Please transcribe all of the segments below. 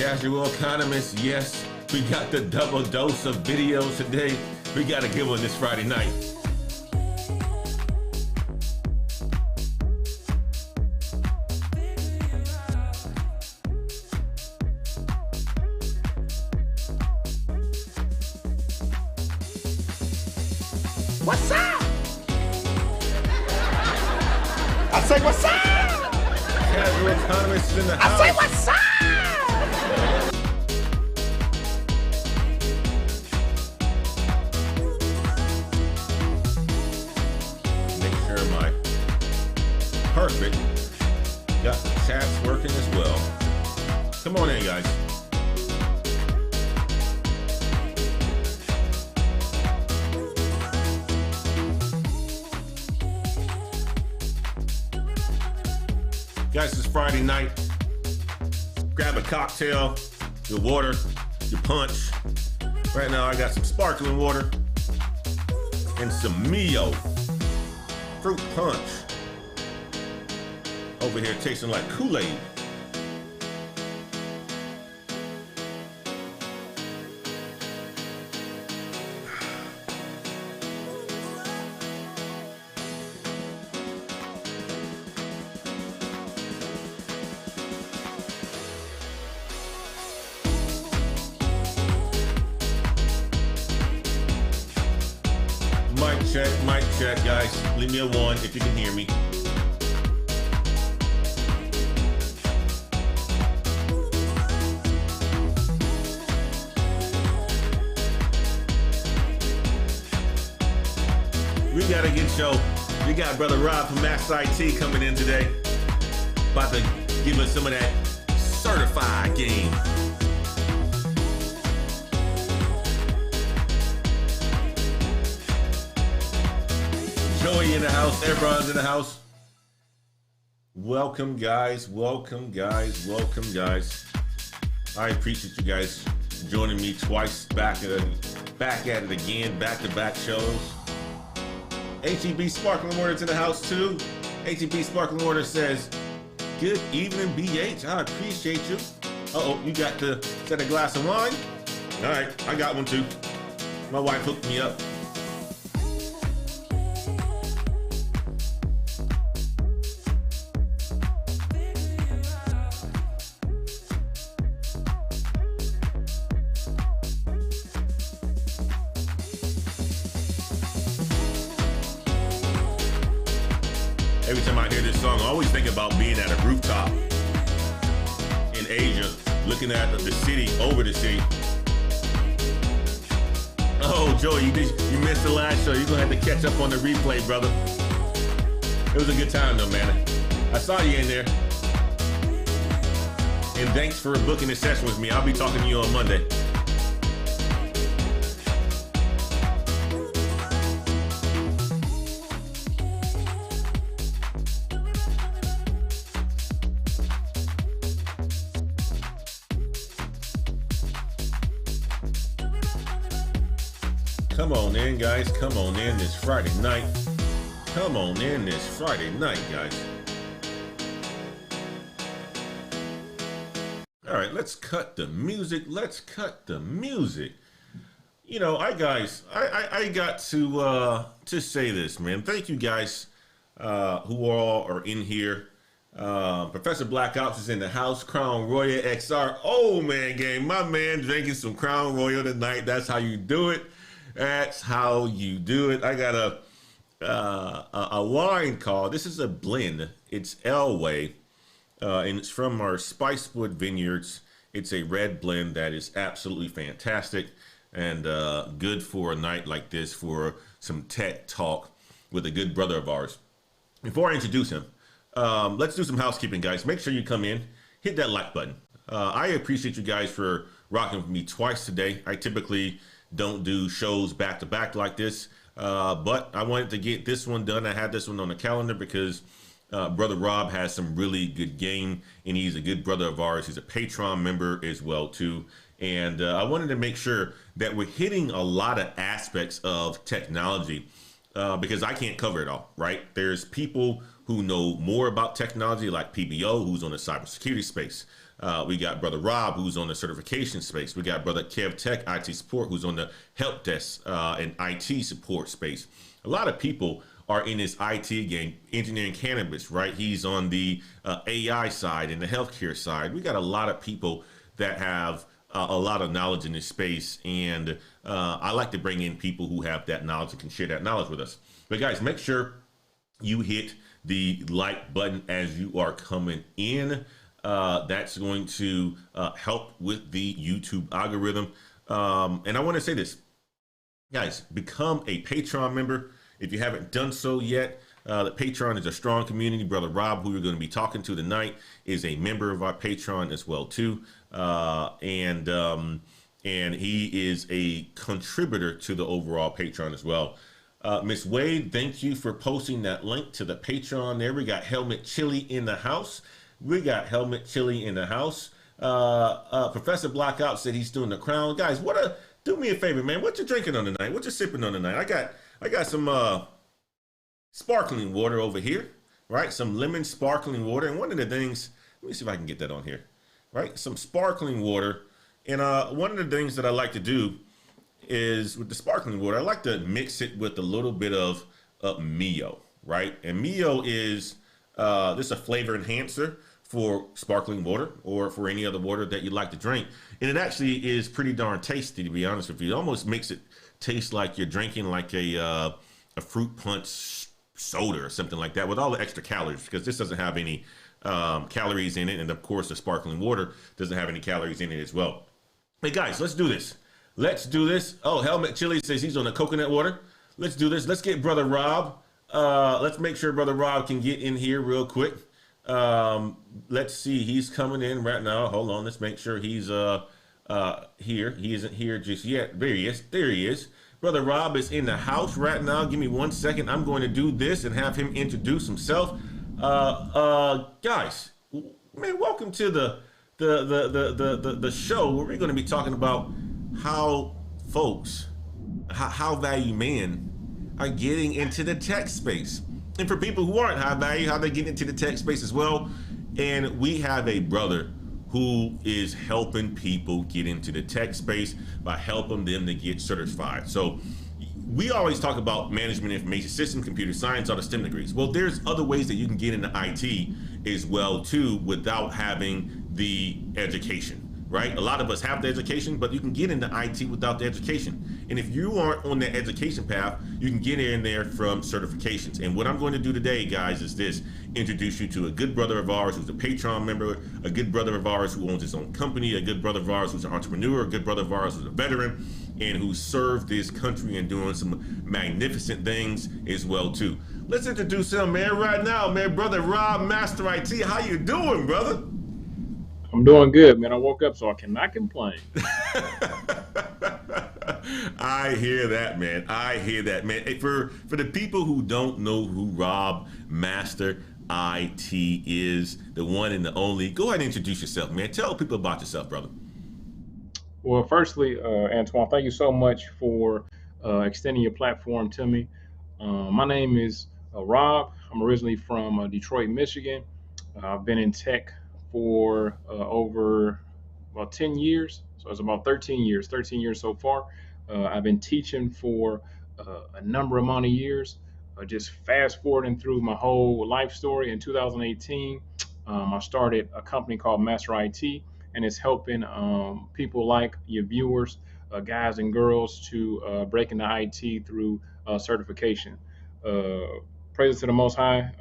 Casual economist, yes, we got the double dose of videos today. We got a good one this Friday night. What's up? I say what's up? Casual economist is in the house. I say what's up? Make sure my perfect got the chats working as well. Come on in, guys. Guys, it's Friday night. Grab a cocktail, your water, your punch. Right now I got some sparkling water and some Mio fruit punch. Over here tasting like Kool-Aid. Mic check, guys. Leave me a 1 if you can hear me. We got a good show. We got Brother Rob from Master I.T coming in today. About to give us some of that certified game. Joey in the house, everyone's in the house. Welcome guys, welcome guys, welcome guys. I appreciate you guys joining me twice, back at it again, back-to-back shows. HEB Sparkling Water's in the house too. HEB Sparkling Water says, good evening BH, I appreciate you. Uh-oh, you got to set a glass of wine? All right, I got one too. My wife hooked me up. Every time I hear this song, I always think about being at a rooftop in Asia, looking at the city, over the city. Oh, Joey, you missed the last show. You're gonna have to catch up on the replay, brother. It was a good time though, man. I saw you in there. And thanks for booking this session with me. I'll be talking to you on Monday. Come on in, guys. Come on in this Friday night. Come on in this Friday night, guys. All right, let's cut the music. Let's cut the music. You know, I got to say this, man. Thank you guys who all are in here. Professor Black Ops is in the house. Crown Royal XR. Oh man, gang, my man drinking some Crown Royal tonight. That's how you do it. That's how you do it. I got a wine called, this is a blend. It's Elway, and it's from our Spicewood Vineyards. It's a red blend that is absolutely fantastic and good for a night like this for some tech talk with a good brother of ours. Before I introduce him, let's do some housekeeping, guys. Make sure you come in, hit that like button. I appreciate you guys for rocking with me twice today. I typically don't do shows back to back like this, but I wanted to get this one done. I had this one on the calendar because Brother Rob has some really good game, and he's a good brother of ours. He's a Patreon member as well too, and I wanted to make sure that we're hitting a lot of aspects of technology because I can't cover it all, right? There's people who know more about technology, like PBO, who's on the cybersecurity space. We got brother Rob, who's on the certification space. We got brother Kev Tech, IT support, who's on the help desk and IT support space. A lot of people are in this IT game, engineering cannabis, right? He's on the AI side and the healthcare side. We got a lot of people that have a lot of knowledge in this space, and I like to bring in people who have that knowledge and can share that knowledge with us. But guys, make sure you hit the like button as you are coming in. That's going to help with the YouTube algorithm. And I want to say this, guys, become a Patreon member if you haven't done so yet. The Patreon is a strong community. Brother Rob, who we're going to be talking to tonight, is a member of our Patreon as well too, and he is a contributor to the overall Patreon as well. Miss Wade, thank you for posting that link to the Patreon there. We got Helmet Chili in the house. Professor Blackout said he's doing the crown. Guys, do me a favor, man. What you drinking on tonight? What you sipping on tonight? I got some sparkling water over here, right? Some lemon sparkling water. And one of the things, let me see if I can get that on here, right? Some sparkling water. And one of the things that I like to do is with the sparkling water, I like to mix it with a little bit of Mio, right? And Mio is this is a flavor enhancer for sparkling water or for any other water that you like to drink. And it actually is pretty darn tasty, to be honest with you. It almost makes it taste like you're drinking like a fruit punch soda or something like that with all the extra calories, because this doesn't have any calories in it. And of course, the sparkling water doesn't have any calories in it as well. Hey guys, let's do this. Oh, Helmet Chili says he's on the coconut water. Let's do this. Let's get brother Rob. Let's make sure brother Rob can get in here real quick. Let's see. He's coming in right now. Hold on. Let's make sure he's here. He isn't here just yet. There he is. Brother Rob is in the house right now. Give me 1 second. I'm going to do this and have him introduce himself. Guys, man, welcome to the show where we're going to be talking about how folks, how value men are getting into the tech space. And for people who aren't high value, how they get into the tech space as well. And we have a brother who is helping people get into the tech space by helping them to get certified. So we always talk about management information system, computer science, all the STEM degrees. Well, there's other ways that you can get into IT as well too without having the education, right? A lot of us have the education, but you can get into IT without the education. And if you aren't on the education path, you can get in there from certifications. And what I'm going to do today, guys, is this: introduce you to a good brother of ours who's a Patreon member, a good brother of ours who owns his own company, a good brother of ours who's an entrepreneur, a good brother of ours who's a veteran, and who served this country and doing some magnificent things as well too. Let's introduce him, man, right now, man. Brother Rob, Master I.T. How you doing, brother? I'm doing good, man. I woke up, so I cannot complain. I hear that, man. Hey, for the people who don't know who Rob Master I.T. is, the one and the only, go ahead and introduce yourself, man. Tell people about yourself, brother. Well, firstly, Antoine, thank you so much for extending your platform to me. My name is Rob. I'm originally from Detroit, Michigan. I've been in tech for over about 10 years. So it's about 13 years so far. I've been teaching for a number amount of years. Just fast forwarding through my whole life story, in 2018, I started a company called Master I.T, and it's helping people like your viewers, guys and girls, to break into IT through certification. Praise to the Most High.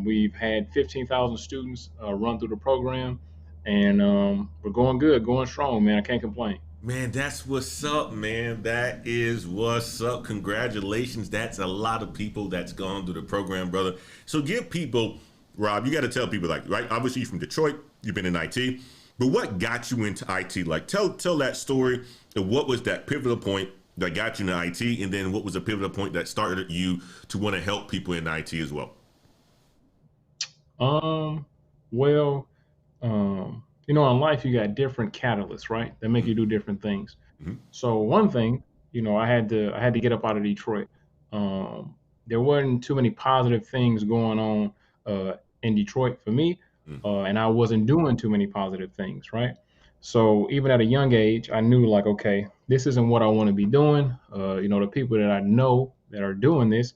We've had 15,000 students run through the program, and we're going good, going strong, man. I can't complain. Man, that's what's up, man. That is what's up. Congratulations. That's a lot of people that's gone through the program, brother. So give people, Rob, you got to tell people, like, right? Obviously, you're from Detroit. You've been in IT. But what got you into IT? Like, tell that story. And what was that pivotal point that got you into IT? And then what was the pivotal point that started you to want to help people in IT as well? Well, you know, in life, you got different catalysts, right? That make you do different things. Mm-hmm. So one thing, you know, I had to get up out of Detroit. There weren't too many positive things going on in Detroit for me, Mm. and I wasn't doing too many positive things, right? So even at a young age, I knew like, okay, this isn't what I want to be doing. The people that I know that are doing this,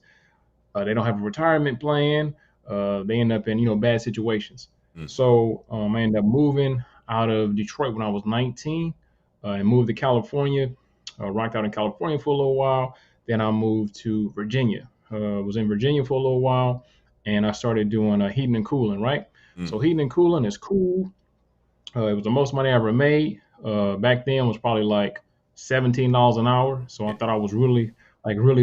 they don't have a retirement plan. They end up in bad situations. Mm. So I ended up moving out of Detroit when I was 19, and moved to California. Rocked out in California for a little while. Then I moved to Virginia. Was in Virginia for a little while, and I started doing heating and cooling. Right. Mm. So heating and cooling is cool. It was the most money I ever made. Back then was probably like $17 an hour. So I thought I was really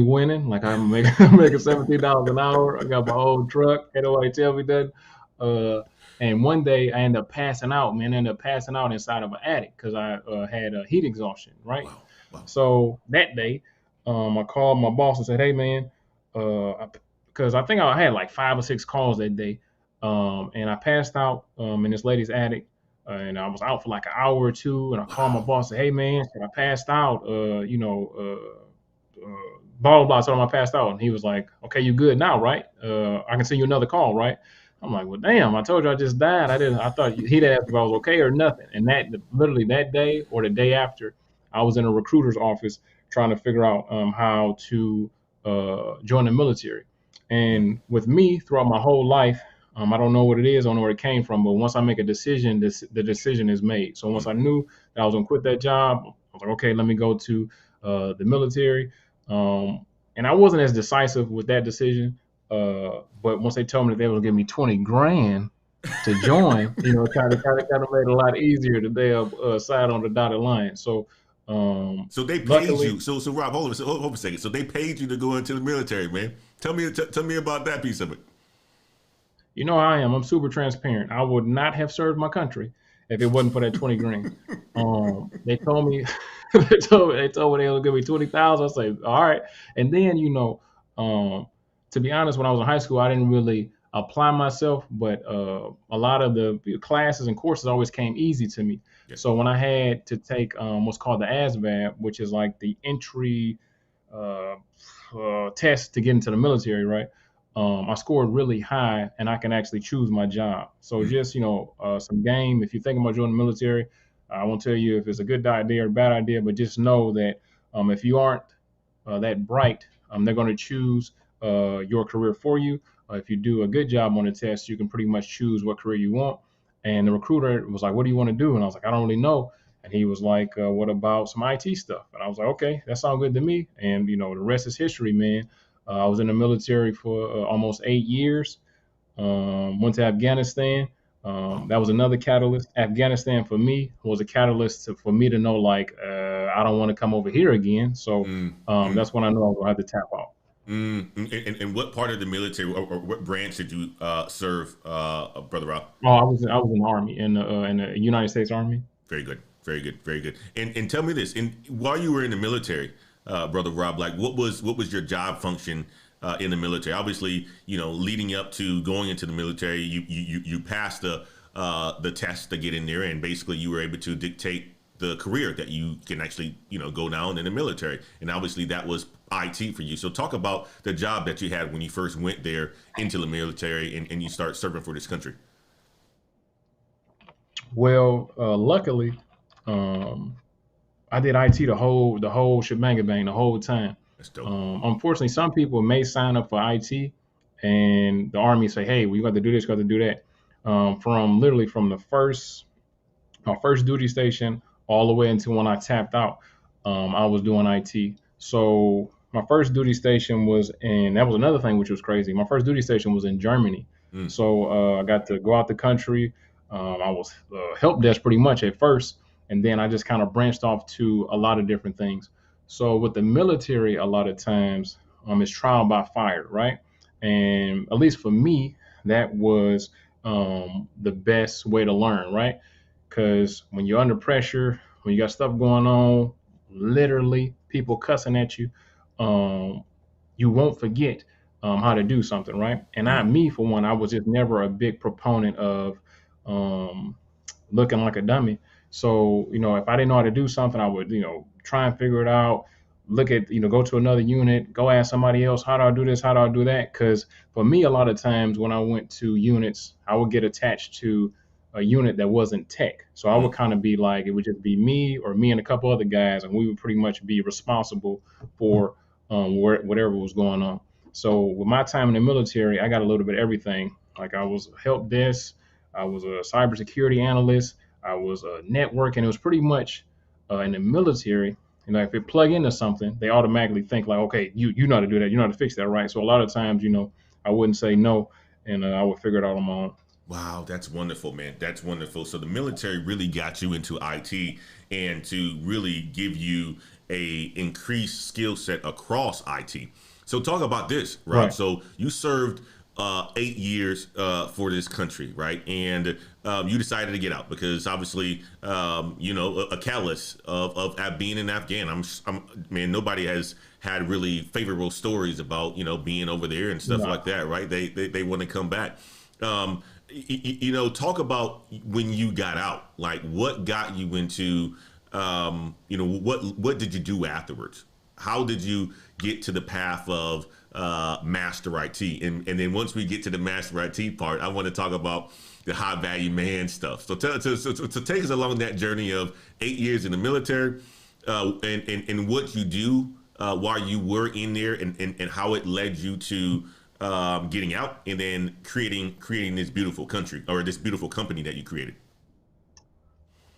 winning. Like I'm making making $17 an hour. I got my own truck. Ain't nobody tell me that. And one day I ended up passing out. Man, I ended up passing out inside of an attic because I had heat exhaustion. Right. Wow. Wow. So that day, I called my boss and said, "Hey, man," because I think I had like 5 or 6 calls that day, and I passed out in this lady's attic, and I was out for like an hour or two. And I called my Wow. boss and said, "Hey, man, I passed out. Blah blah blah." So I passed out, and he was like, "Okay, you good now, right? I can send you another call, right?" I'm like, "Well, damn! I told you I just died. I didn't. I thought he didn't ask if I was okay or nothing." And that literally that day or the day after, I was in a recruiter's office trying to figure out how to join the military. Mm. And with me, throughout my whole life, I don't know what it is, I don't know where it came from, but once I make a decision, the decision is made. So once Mm. I knew that I was going to quit that job, I was like, okay, let me go to the military. And I wasn't as decisive with that decision. But once they told me that they were going to give me 20 grand to join, kind of made it a lot easier to sign on the dotted line. So So they paid luckily, you. So Rob, hold on a second. So they paid you to go into the military, man. Tell me about that piece of it. how I am. I'm super transparent. I would not have served my country if it wasn't for that 20 grand. They told me, they told me they would give me 20,000. I say, all right. And then, to be honest, when I was in high school, I didn't really apply myself, but a lot of the classes and courses always came easy to me. Yeah. So when I had to take what's called the ASVAB, which is like the entry uh, test to get into the military, right? I scored really high, and I can actually choose my job. So Mm. just some game. If you're thinking about joining the military, I won't tell you if it's a good idea or a bad idea, but just know that if you aren't that bright, they're going to choose your career for you. If you do a good job on the test, you can pretty much choose what career you want. And the recruiter was like, "What do you want to do?" And I was like, "I don't really know." And he was like, "What about some IT stuff?" And I was like, "Okay, that sounds good to me." And the rest is history, man. I was in the military for almost 8 years. Went to Afghanistan. Wow. That was another catalyst. Afghanistan for me was a catalyst for me to know like I don't want to come over here again. So Mm. Mm. that's when I knew I was gonna have to tap out. Mm. And what part of the military or what branch did you serve, Brother Rob? Oh, I was in the army in the United States Army. Very good. Very good. Very good. And tell me this. And while you were in the military, Brother Rob, like what was your job function in the military? Obviously, leading up to going into the military, you passed the test to get in there, and basically you were able to dictate the career that you can actually go down in the military. And obviously that was IT for you. So talk about the job that you had when you first went there into the military and you start serving for this country. Well, luckily, um, I did IT the whole shebang bang the whole time. That's dope. Unfortunately, some people may sign up for IT, and the Army say, "Hey, we got to do this, got to do that." From literally from my first duty station all the way until when I tapped out, I was doing IT. So my first duty station was in that was another thing which was crazy. My first duty station was in Germany. Mm. So I got to go out the country. I was help desk pretty much at first, and then I just kind of branched off to a lot of different things. So with the military, a lot of times it's trial by fire, right? And at least for me, that was the best way to learn, right? Because when you're under pressure, when you got stuff going on, literally people cussing at you, um, you won't forget how to do something, right? And Mm. not me, for one, I was just never a big proponent of um, looking like a dummy. So, if I didn't know how to do something, I would, try and figure it out, look at, go to another unit, go ask somebody else, how do I do this? How do I do that? Because for me, a lot of times when I went to units, I would get attached to a unit that wasn't tech. So I would kind of be like, it would just be me or me and a couple other guys, and we would pretty much be responsible for whatever was going on. So with my time in the military, I got a little bit of everything. Like I was a help desk, I was a cybersecurity analyst, I was a network, and it was pretty much in the military. If it plug into something, they automatically think like, okay, you know how to do that, you know how to fix that, right? So a lot of times, I wouldn't say no, and I would figure it out on my own. Wow, that's wonderful, man. That's wonderful. So the military really got you into IT and to really give you a increased skill set across IT. So talk about this, Rob. Right. So you served 8 years for this country, right? And you decided to get out because obviously, a catalyst of being in Afghan. Man, nobody has had really favorable stories about, being over there and stuff like that, right? They want to come back. Talk about when you got out, like what got you into, what did you do afterwards? How did you get to the path of Master I.T? And then once we get to the Master I.T part, I want to talk about the high value man stuff. So take us along that journey of 8 years in the military, and what you do while you were in there, and how it led you to getting out and then creating this beautiful country, or this beautiful company that you created.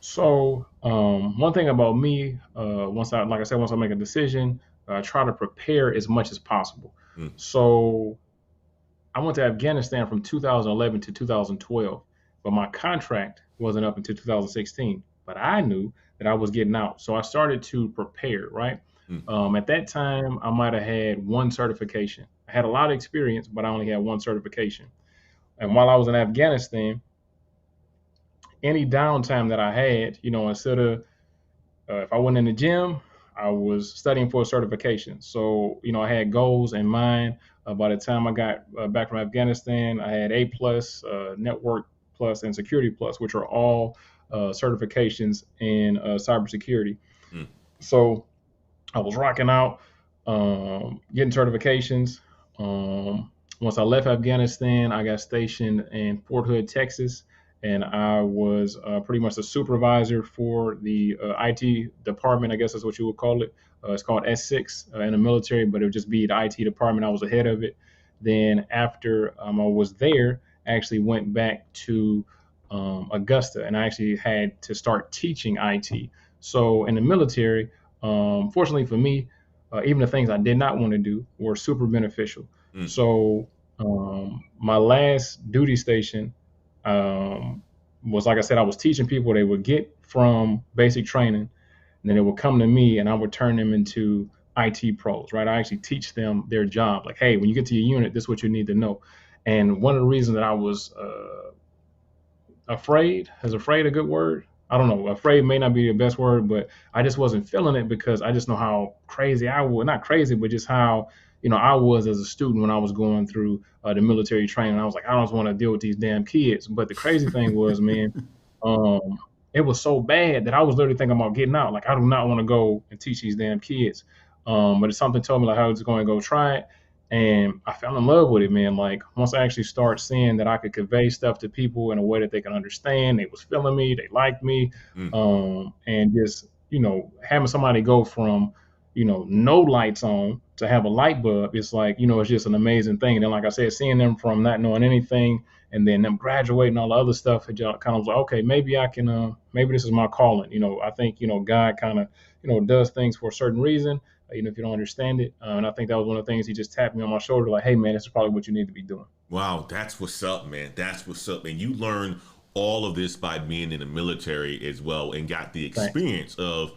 So one thing about me, once I make a decision, I try to prepare as much as possible. Mm. So I went to Afghanistan from 2011 to 2012, but my contract wasn't up until 2016. But I knew that I was getting out, so I started to prepare. Right. At that time, I might have had one certification. I had a lot of experience, but I only had one certification. And while I was in Afghanistan, any downtime that I had, instead of if I went in the gym, I was studying for a certification. So, I had goals in mind. By the time I got back from Afghanistan, I had A plus, Network plus, and Security plus, which are all certifications in cybersecurity. Mm. So I was rocking out, getting certifications. Once I left Afghanistan, I got stationed in Fort Hood, Texas, and I was pretty much the supervisor for the IT department. I guess that's what you would call it. It's called S6 in the military, but it would just be the IT department. I was the head of it. Then after I was there, I actually went back to Augusta, and I actually had to start teaching IT. So in the military, fortunately for me, even the things I did not want to do were super beneficial. Mm. So my last duty station was, like I said, I was teaching people. They would get from basic training, and then they would come to me, and I would turn them into IT pros, right? I actually teach them their job. Like, hey, when you get to your unit, this is what you need to know. And one of the reasons that I was afraid, is afraid a good word? I don't know. Afraid may not be the best word, but I just wasn't feeling it because I just know how crazy I was. Not crazy, but just how, I was as a student when I was going through the military training. I was like, I don't want to deal with these damn kids. But the crazy thing was, man, it was so bad that I was literally thinking about getting out. Like, I do not want to go and teach these damn kids. But it's something told me like I was going to go try it. And I fell in love with it, man. Like once I actually start seeing that I could convey stuff to people in a way that they can understand, they was feeling me, they liked me. And just, having somebody go from, no lights on to have a light bulb, it's like, it's just an amazing thing. And then, like I said, seeing them from not knowing anything and then them graduating, all the other stuff, it just kind of was like, okay, maybe I can, maybe this is my calling. I think, God kind of, does things for a certain reason. If you don't understand it. And I think that was one of the things. He just tapped me on my shoulder like, hey, man, this is probably what you need to be doing. Wow, that's what's up, man. That's what's up. And you learned all of this by being in the military as well, and got the experience of,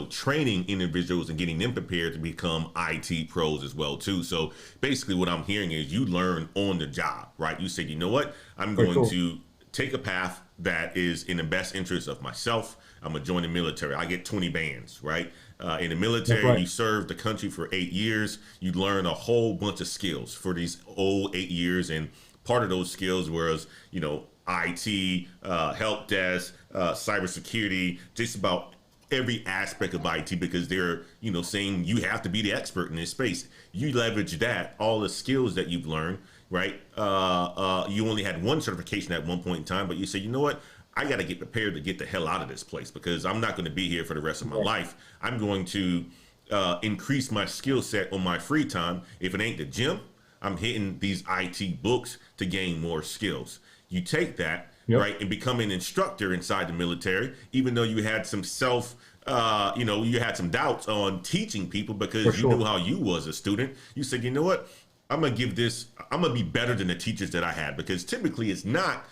training individuals and getting them prepared to become IT pros as well, too. So basically what I'm hearing is you learn on the job, right? You said, you know what, I'm going to take a path that is in the best interest of myself. I'm going to join the military. I get 20 bands, right? In the military, you serve the country for 8 years. You learn a whole bunch of skills for these old 8 years. And part of those skills was, IT, help desk, cybersecurity, just about every aspect of IT because they're, saying you have to be the expert in this space. You leverage that, all the skills that you've learned, right? You only had one certification at one point in time, but you say, you know what? I got to get prepared to get the hell out of this place because I'm not going to be here for the rest of my life. I'm going to increase my skill set on my free time. If it ain't the gym, I'm hitting these IT books to gain more skills. You take that, right, and become an instructor inside the military, even though you had some you had some doubts on teaching people because you knew how you was a student. You said, you know what? I'm going to be better than the teachers that I had, because typically it's not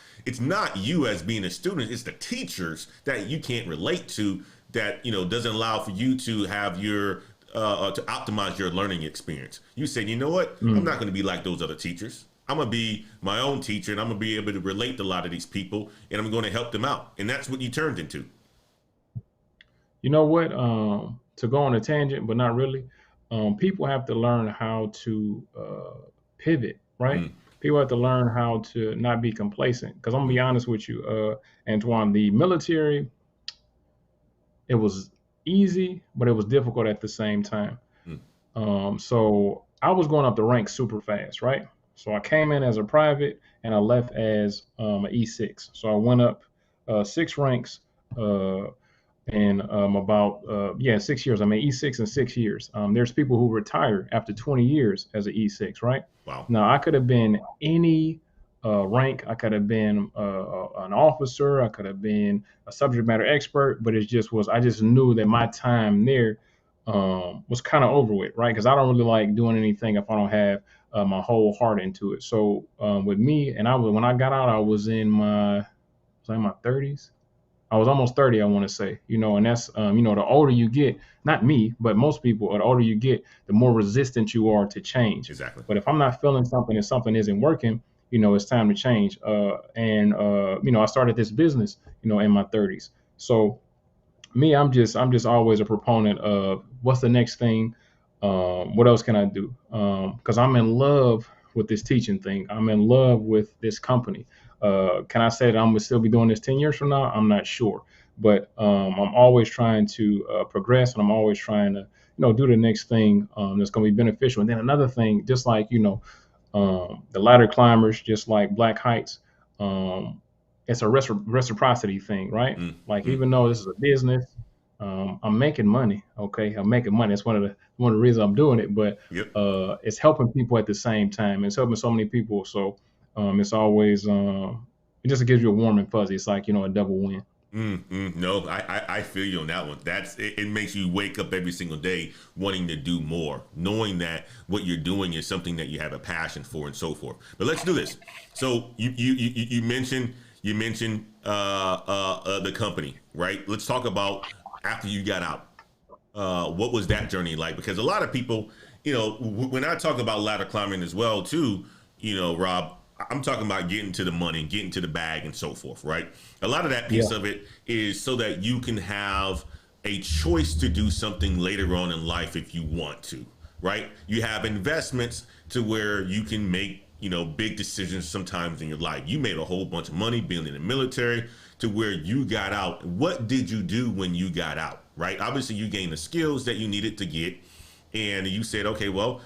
you as being a student, it's the teachers that you can't relate to that, doesn't allow for you to have your, to optimize your learning experience. You said, you know what? I'm not going to be like those other teachers. I'm going to be my own teacher, and I'm going to be able to relate to a lot of these people, and I'm going to help them out. And that's what you turned into. You know what? To go on a tangent, but not really. People have to learn how to pivot, right? People have to learn how to not be complacent. Because I'm going to be honest with you, Antoine, the military, it was easy, but it was difficult at the same time. So I was going up the ranks super fast, right? So I came in as a private and I left as an E6. So I went up 6 ranks in about 6 years. I mean, E6 in 6 years. There's people who retire after 20 years as an E6, right? Wow. Now I could have been any rank. I could have been an officer. I could have been a subject matter expert, but I just knew that my time there was kind of over with, right? Because I don't really like doing anything if I don't have my whole heart into it. So with me, and when I got out, I was in my 30s. I was almost 30, I want to say, and that's, the older you get, not me, but most people, the older you get, the more resistant you are to change. Exactly. But if I'm not feeling something and something isn't working, it's time to change. I started this business, in my 30s. So me, I'm just always a proponent of what's the next thing. What else can I do? Because I'm in love with this teaching thing. I'm in love with this company. Can I say that I'm gonna still be doing this 10 years from now? I'm not sure, but I'm always trying to progress, and I'm always trying to, do the next thing that's gonna be beneficial. And then another thing, just like the ladder climbers, just like Black Heights, it's a reciprocity thing, right? Even though this is a business, I'm making money. Okay, I'm making money. That's one of the reasons I'm doing it. But it's helping people at the same time. It's helping so many people. So it's always it just gives you a warm and fuzzy. It's like a double win. No, I feel you on that one. It makes you wake up every single day wanting to do more, knowing that what you're doing is something that you have a passion for, and so forth. But let's do this. So you mentioned the company, right? Let's talk about after you got out. What was that journey like? Because a lot of people, when I talk about ladder climbing as well too, Rob, I'm talking about getting to the money, getting to the bag, and so forth, right? A lot of that piece of it is so that you can have a choice to do something later on in life if you want to, right? You have investments to where you can make, big decisions sometimes in your life. You made a whole bunch of money being in the military to where you got out. What did you do when you got out, right? Obviously, you gained the skills that you needed to get, and you said, okay, well,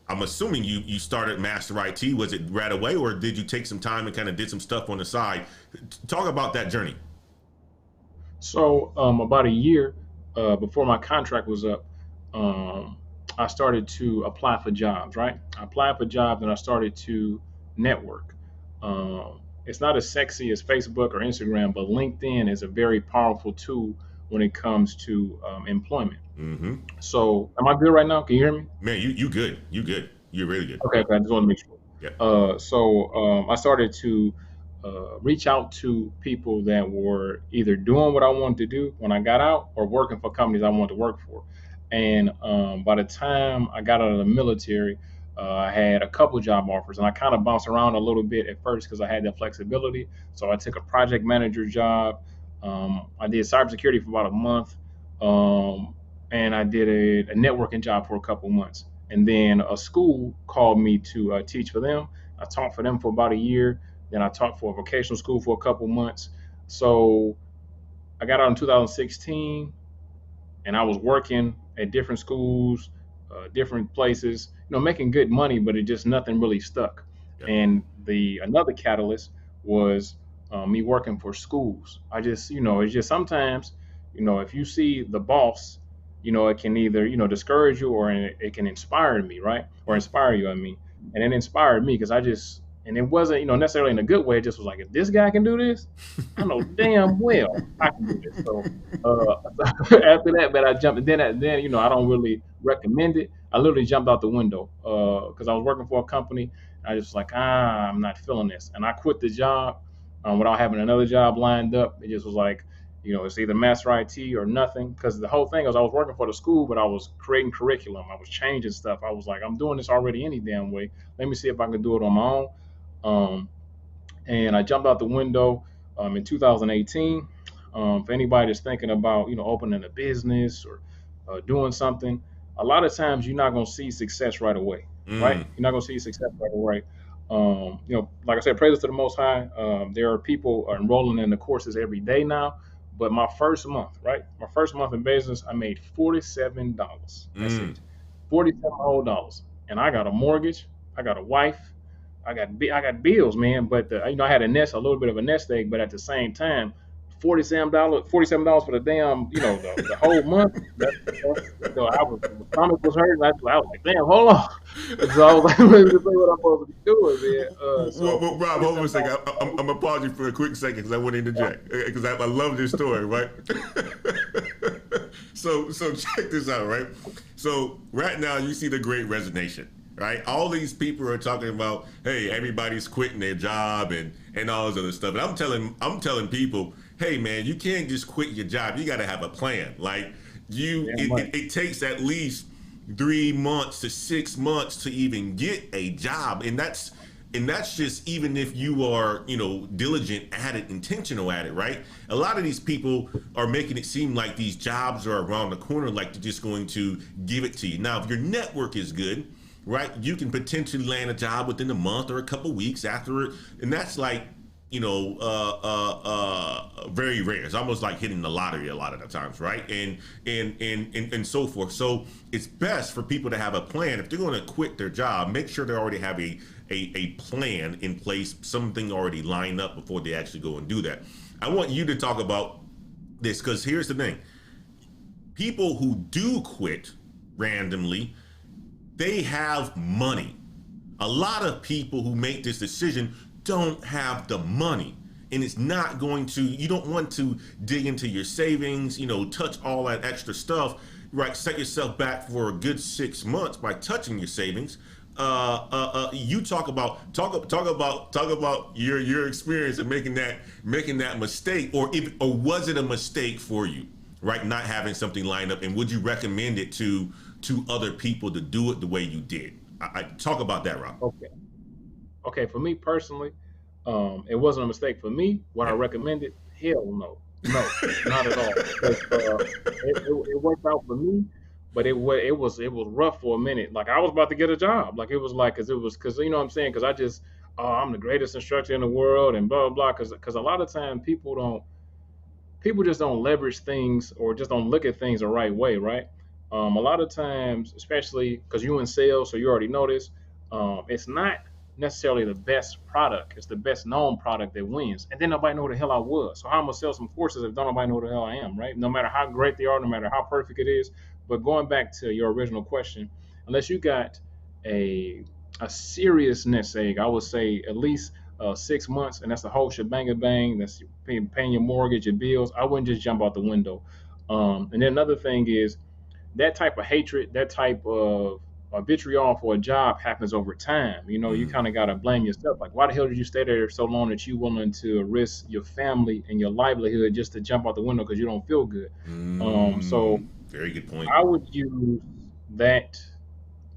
I'm assuming you started Master I.T. Was it right away, or did you take some time and kind of did some stuff on the side? Talk about that journey. So about a year before my contract was up, I started to apply for jobs, right? I applied for jobs and I started to network. It's not as sexy as Facebook or Instagram, but LinkedIn is a very powerful tool when it comes to employment. So am I good right now? Can you hear me? Man, you good. You good. You're really good. Okay, I just want to make sure. Yeah. So I started to reach out to people that were either doing what I wanted to do when I got out or working for companies I wanted to work for. And by the time I got out of the military, I had a couple job offers, and I kind of bounced around a little bit at first because I had that flexibility. So I took a project manager job. I did cybersecurity for about a month. And I did a networking job for a couple months. And then a school called me to teach for them. I taught for them for about a year. Then I taught for a vocational school for a couple months. So I got out in 2016. and I was working at different schools, different places, making good money, but it just nothing really stuck. Yep. And the another catalyst was me working for schools. I just, it's just sometimes, if you see the boss, it can either, discourage you or it can inspire me, right? Or Mm. inspire you, I mean. And it inspired me because and it wasn't, necessarily in a good way. It just was like, if this guy can do this, I know damn well I can do this. So after that, but I jumped. And then I don't really recommend it. I literally jumped out the window because I was working for a company. I just like, I'm not feeling this, and I quit the job without having another job lined up. It just was like, it's either Master I.T or nothing. Because the whole thing was I was working for the school, but I was creating curriculum. I was changing stuff. I was like, I'm doing this already any damn way. Let me see if I can do it on my own. And I jumped out the window in 2018. For anybody that's thinking about opening a business or doing something, a lot of times you're not going to see success right away, right? Mm. You're not going to see success right away. Like I said, praises to the Most High. There are people enrolling in the courses every day now. But my first month, right? My first month in business, I made $47. That's Mm. it, $47 whole. And I got a mortgage. I got a wife. I got bills, man. But I had a little bit of a nest egg. But at the same time, $47 for the damn, the whole month. My stomach was hurting. I was like, damn, hold on. So I was like, let me see what I'm supposed to be doing, man. Well, Rob, hold on a second. I'm gonna pause you for a quick second because I want to interject because I love this story, right? So check this out, right? So right now you see the Great Resignation, right? All these people are talking about, hey, everybody's quitting their job and all this other stuff. And I'm telling people, hey, man, you can't just quit your job. You got to have a plan. Like it takes at least 3 months to 6 months to even get a job, and that's just even if you are diligent at it, intentional at it, right? A lot of these people are making it seem like these jobs are around the corner, like they're just going to give it to you. Now, if your network is good, right, you can potentially land a job within a month or a couple weeks after it, and that's like very rare. It's almost like hitting the lottery a lot of the times, right? And so forth. So it's best for people to have a plan. If they're going to quit their job, make sure they already have a plan in place, something already lined up before they actually go and do that. I want you to talk about this because here's the thing. People who do quit randomly, they have money. A lot of people who make this decision don't have the money, and it's not going to, you don't want to dig into your savings, touch all that extra stuff, right? Set yourself back for a good 6 months by touching your savings. You talk about your experience of making that mistake, or was it a mistake for you, right? Not having something lined up, and would you recommend it to other people to do it the way you did? I talk about that, Rob. Okay, for me personally, it wasn't a mistake for me. What I recommended, hell no, not at all. It worked out for me, but it was rough for a minute. Like I was about to get a job. Like it was like because you know what I'm saying? Because I just I'm the greatest instructor in the world and blah blah blah. Because a lot of time people just don't leverage things or just don't look at things the right way, right? A lot of times, especially because you in sales, so you already know this, it's not necessarily the best product. It's the best known product that wins. And then nobody know who the hell I was. So how am I gonna sell some courses if don't nobody know who the hell I am, right? No matter how great they are, no matter how perfect it is. But going back to your original question, unless you got a serious nest egg, I would say at least 6 months, and that's the whole shebang bang. That's paying your mortgage, your bills. I wouldn't just jump out the window. And then another thing is that type of hatred, that type of vitriol for a job happens over time. You kind of got to blame yourself. Like, why the hell did you stay there so long that you willing to risk your family and your livelihood just to jump out the window because you don't feel good? So very good point. I would use that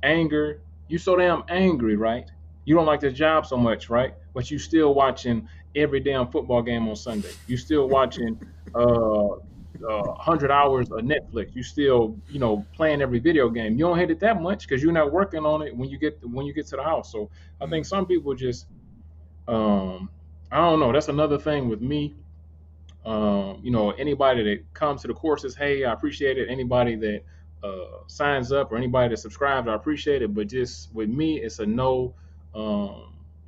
anger. You so damn angry, right? You don't like this job so much, right? But you still watching every damn football game on Sunday. You still watching 100 hours of Netflix. You still, playing every video game. You don't hate it that much because you're not working on it when you get to the house. So I think some people just, I don't know. That's another thing with me. Anybody that comes to the courses, hey, I appreciate it. Anybody that signs up or anybody that subscribes, I appreciate it. But just with me, it's a no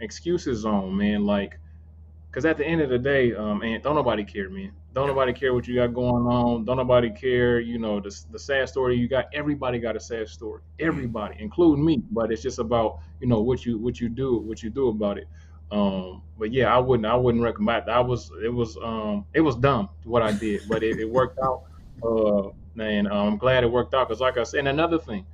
excuses zone, man. Like, because at the end of the day, and don't nobody care, man. Don't Yep. nobody care what you got going on. Don't nobody care, the sad story you got. Everybody got a sad story. Mm. Everybody, including me. But it's just about what you do about it. But yeah, I wouldn't recommend. It was dumb what I did, but it worked out. And I'm glad it worked out because, like I said, and another thing,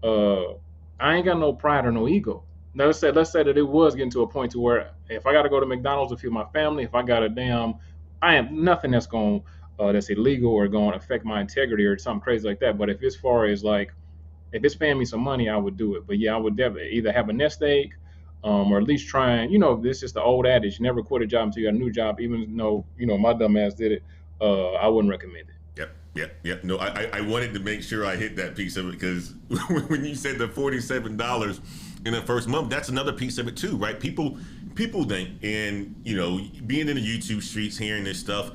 uh, I ain't got no pride or no ego. Now, let's say that it was getting to a point to where if I got to go to McDonald's to feed my family, if I got a damn, I am nothing that's illegal or going to affect my integrity or something crazy like that. But if as far as like if it's paying me some money, I would do it. But yeah, I would definitely either have a nest egg, or at least try and this is the old adage: never quit a job until you got a new job. Even though my dumb ass did it, I wouldn't recommend it. Yep. No, I wanted to make sure I hit that piece of it because when you said the $47 in the first month, that's another piece of it too, right? People think, and being in the YouTube streets, hearing this stuff,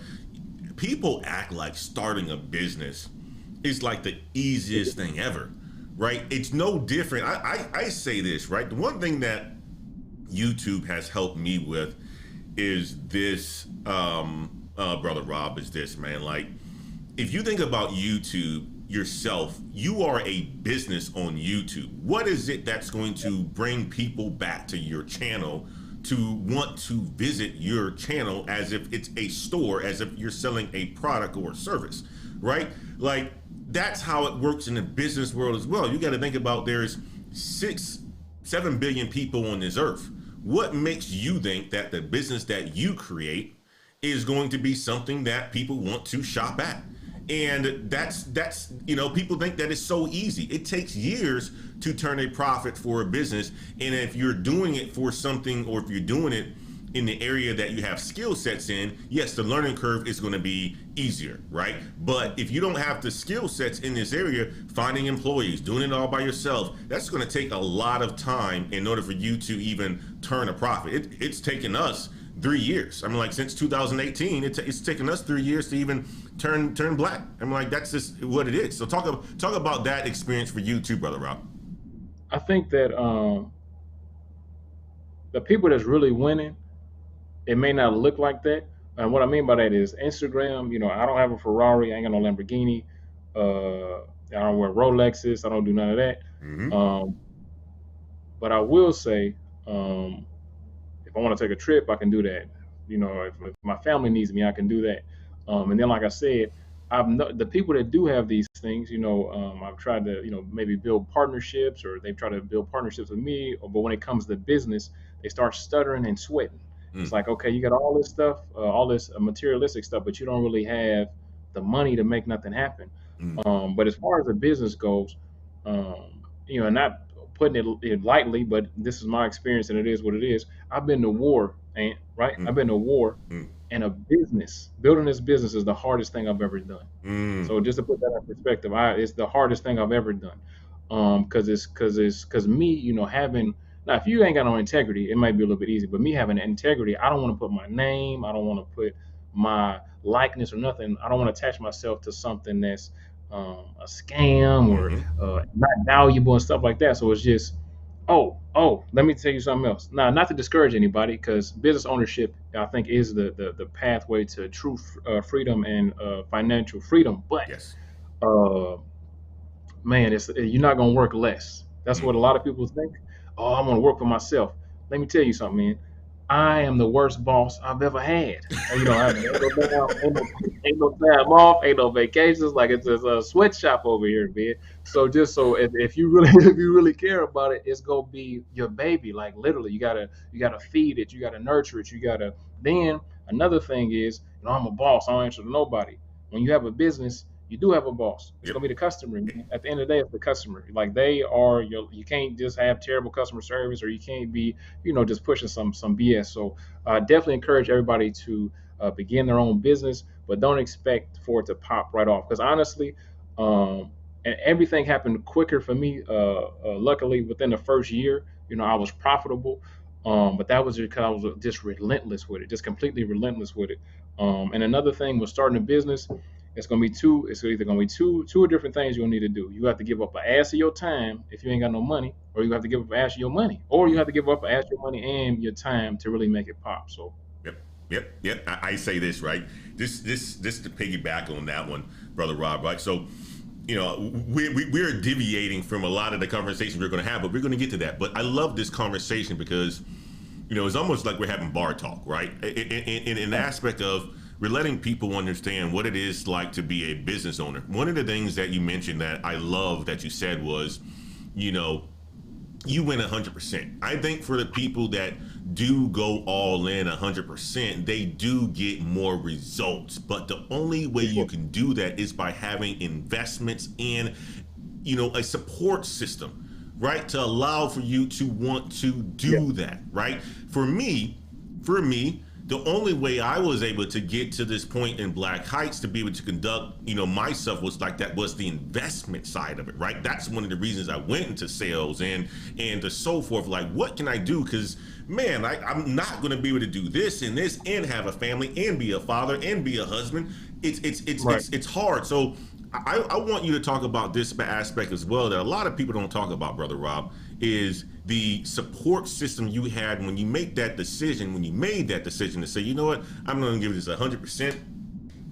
people act like starting a business is like the easiest thing ever, right? It's no different. I say this, right? The one thing that YouTube has helped me with is this, brother Rob, is this, man. Like, if you think about YouTube yourself, you are a business on YouTube. What is it that's going to bring people back to your channel to want to visit your channel as if it's a store, as if you're selling a product or a service, right? Like, that's how it works in the business world as well. You got to think about there's 7 billion people on this earth. What makes you think that the business that you create is going to be something that people want to shop at? And that's people think that it's so easy. It takes years to turn a profit for a business. And if you're doing it for something, or if you're doing it in the area that you have skill sets in, yes, the learning curve is going to be easier, right? But if you don't have the skill sets in this area, finding employees, doing it all by yourself, that's going to take a lot of time in order for you to even turn a profit. It's taken us 3 years. I mean, like, since 2018, it's taken us 3 years to even turn black. I'm like, that's just what it is. So talk about that experience for you too, brother Rob. I think that the people that's really winning, it may not look like that. And what I mean by that is Instagram. I don't have a Ferrari. I ain't got no Lamborghini. I don't wear Rolexes. I don't do none of that. Mm-hmm. Um, but I will say, if I want to take a trip, I can do that. If my family needs me, I can do that. And then, like I said, the people that do have these things. I've tried to, maybe build partnerships, or they've tried to build partnerships with me. But when it comes to business, they start stuttering and sweating. It's Mm. like, okay, you got all this stuff, all this materialistic stuff, but you don't really have the money to make nothing happen. Mm. But as far as the business goes, not putting it lightly, but this is my experience, and it is what it is. I've been to war, and right, I've Mm. been to war, Mm. and building this business is the hardest thing I've ever done. Mm. So just to put that in perspective, it's the hardest thing I've ever done. Because me, having now, if you ain't got no integrity, it might be a little bit easy. But me having integrity, I don't want to put my name, I don't want to put my likeness or nothing. I don't want to attach myself to something that's a scam or Mm-hmm. not valuable and stuff like that. So it's just, let me tell you something else. Now, not to discourage anybody, because business ownership, I think, is the pathway to true freedom and financial freedom. But Yes. uh, man, you're not gonna work less. That's Mm. what a lot of people think. Oh, I'm gonna work for myself. Let me tell you something, man. I am the worst boss I've ever had. Ain't no time off, ain't no vacations. Like, it's just a sweatshop over here, man. So just so if you really if you really care about it, it's gonna be your baby. Like, literally, you gotta feed it, you gotta nurture it, you gotta. Then another thing is, I'm a boss. I don't answer to nobody. When you have a business, you do have a boss. It's Yep. gonna be the customer, man. At the end of the day, it's the customer. Like, they are your. You can't just have terrible customer service, or you can't be, just pushing some BS. So definitely encourage everybody to begin their own business, but don't expect for it to pop right off. Because honestly, and everything happened quicker for me. Luckily, within the first year, I was profitable. But that was because I was just relentless with it, just completely relentless with it. And another thing was starting a business. It's gonna be two. It's either gonna be two different things you'll need to do. You have to give up an ass of your time if you ain't got no money, or you have to give up an ass of your money, or you Mm. have to give up an ass of your money and your time to really make it pop. So Yep, yep. I say this right. This to piggyback on that one, brother Rob. Right. So, we're deviating from a lot of the conversations we're going to have, but we're going to get to that. But I love this conversation because, it's almost like we're having bar talk, right? In an aspect of we're letting people understand what it is like to be a business owner. One of the things that you mentioned that I love that you said was, you win 100%. I think for the people that do go all in 100%, they do get more results. But the only way you can do that is by having investments in, a support system, right? To allow for you to want to do that, right? For me, the only way I was able to get to this point in Black Heights to be able to conduct, myself was like that was the investment side of it, right? That's one of the reasons I went into sales and the so forth. Like, what can I do? Because man, I'm not going to be able to do this and have a family and be a father and be a husband. It's hard. So I want you to talk about this aspect as well that a lot of people don't talk about, brother Rob, is the support system you had when you made that decision to say, you know what, I'm going to give this 100%.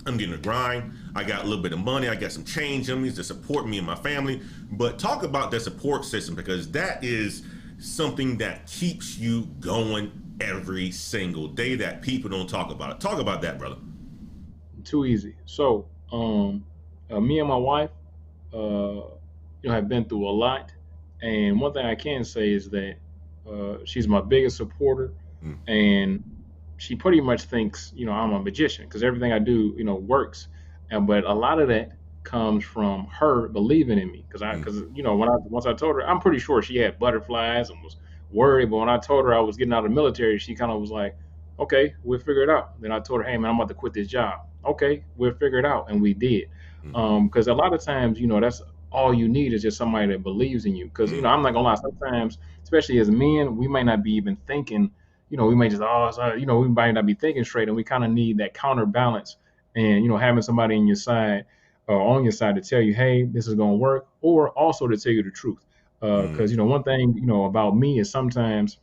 I'm getting a grind. I got a little bit of money. I got some change in me to support me and my family. But talk about that support system, because that is something that keeps you going every single day that people don't talk about. Talk about that, brother. too easy. So me and my wife, have been through a lot, and one thing I can say is that she's my biggest supporter, Mm, and she pretty much thinks I'm a magician because everything I do works, and but a lot of that comes from her believing in me because mm, once I told her, I'm pretty sure she had butterflies and was worried, but when I told her I was getting out of the military, she kind of was like, okay, we'll figure it out. Then I told her, hey man, I'm about to quit this job. Okay, we'll figure it out, and we did. mm, Because a lot of times, that's all you need is just somebody that believes in you. Because mm, I'm not gonna lie, sometimes, especially as men, we might not be even thinking. We may just we might not be thinking straight, and we kind of need that counterbalance. And having somebody in your side or on your side to tell you, hey, this is gonna work, or also to tell you the truth. mm, Because one thing about me is sometimes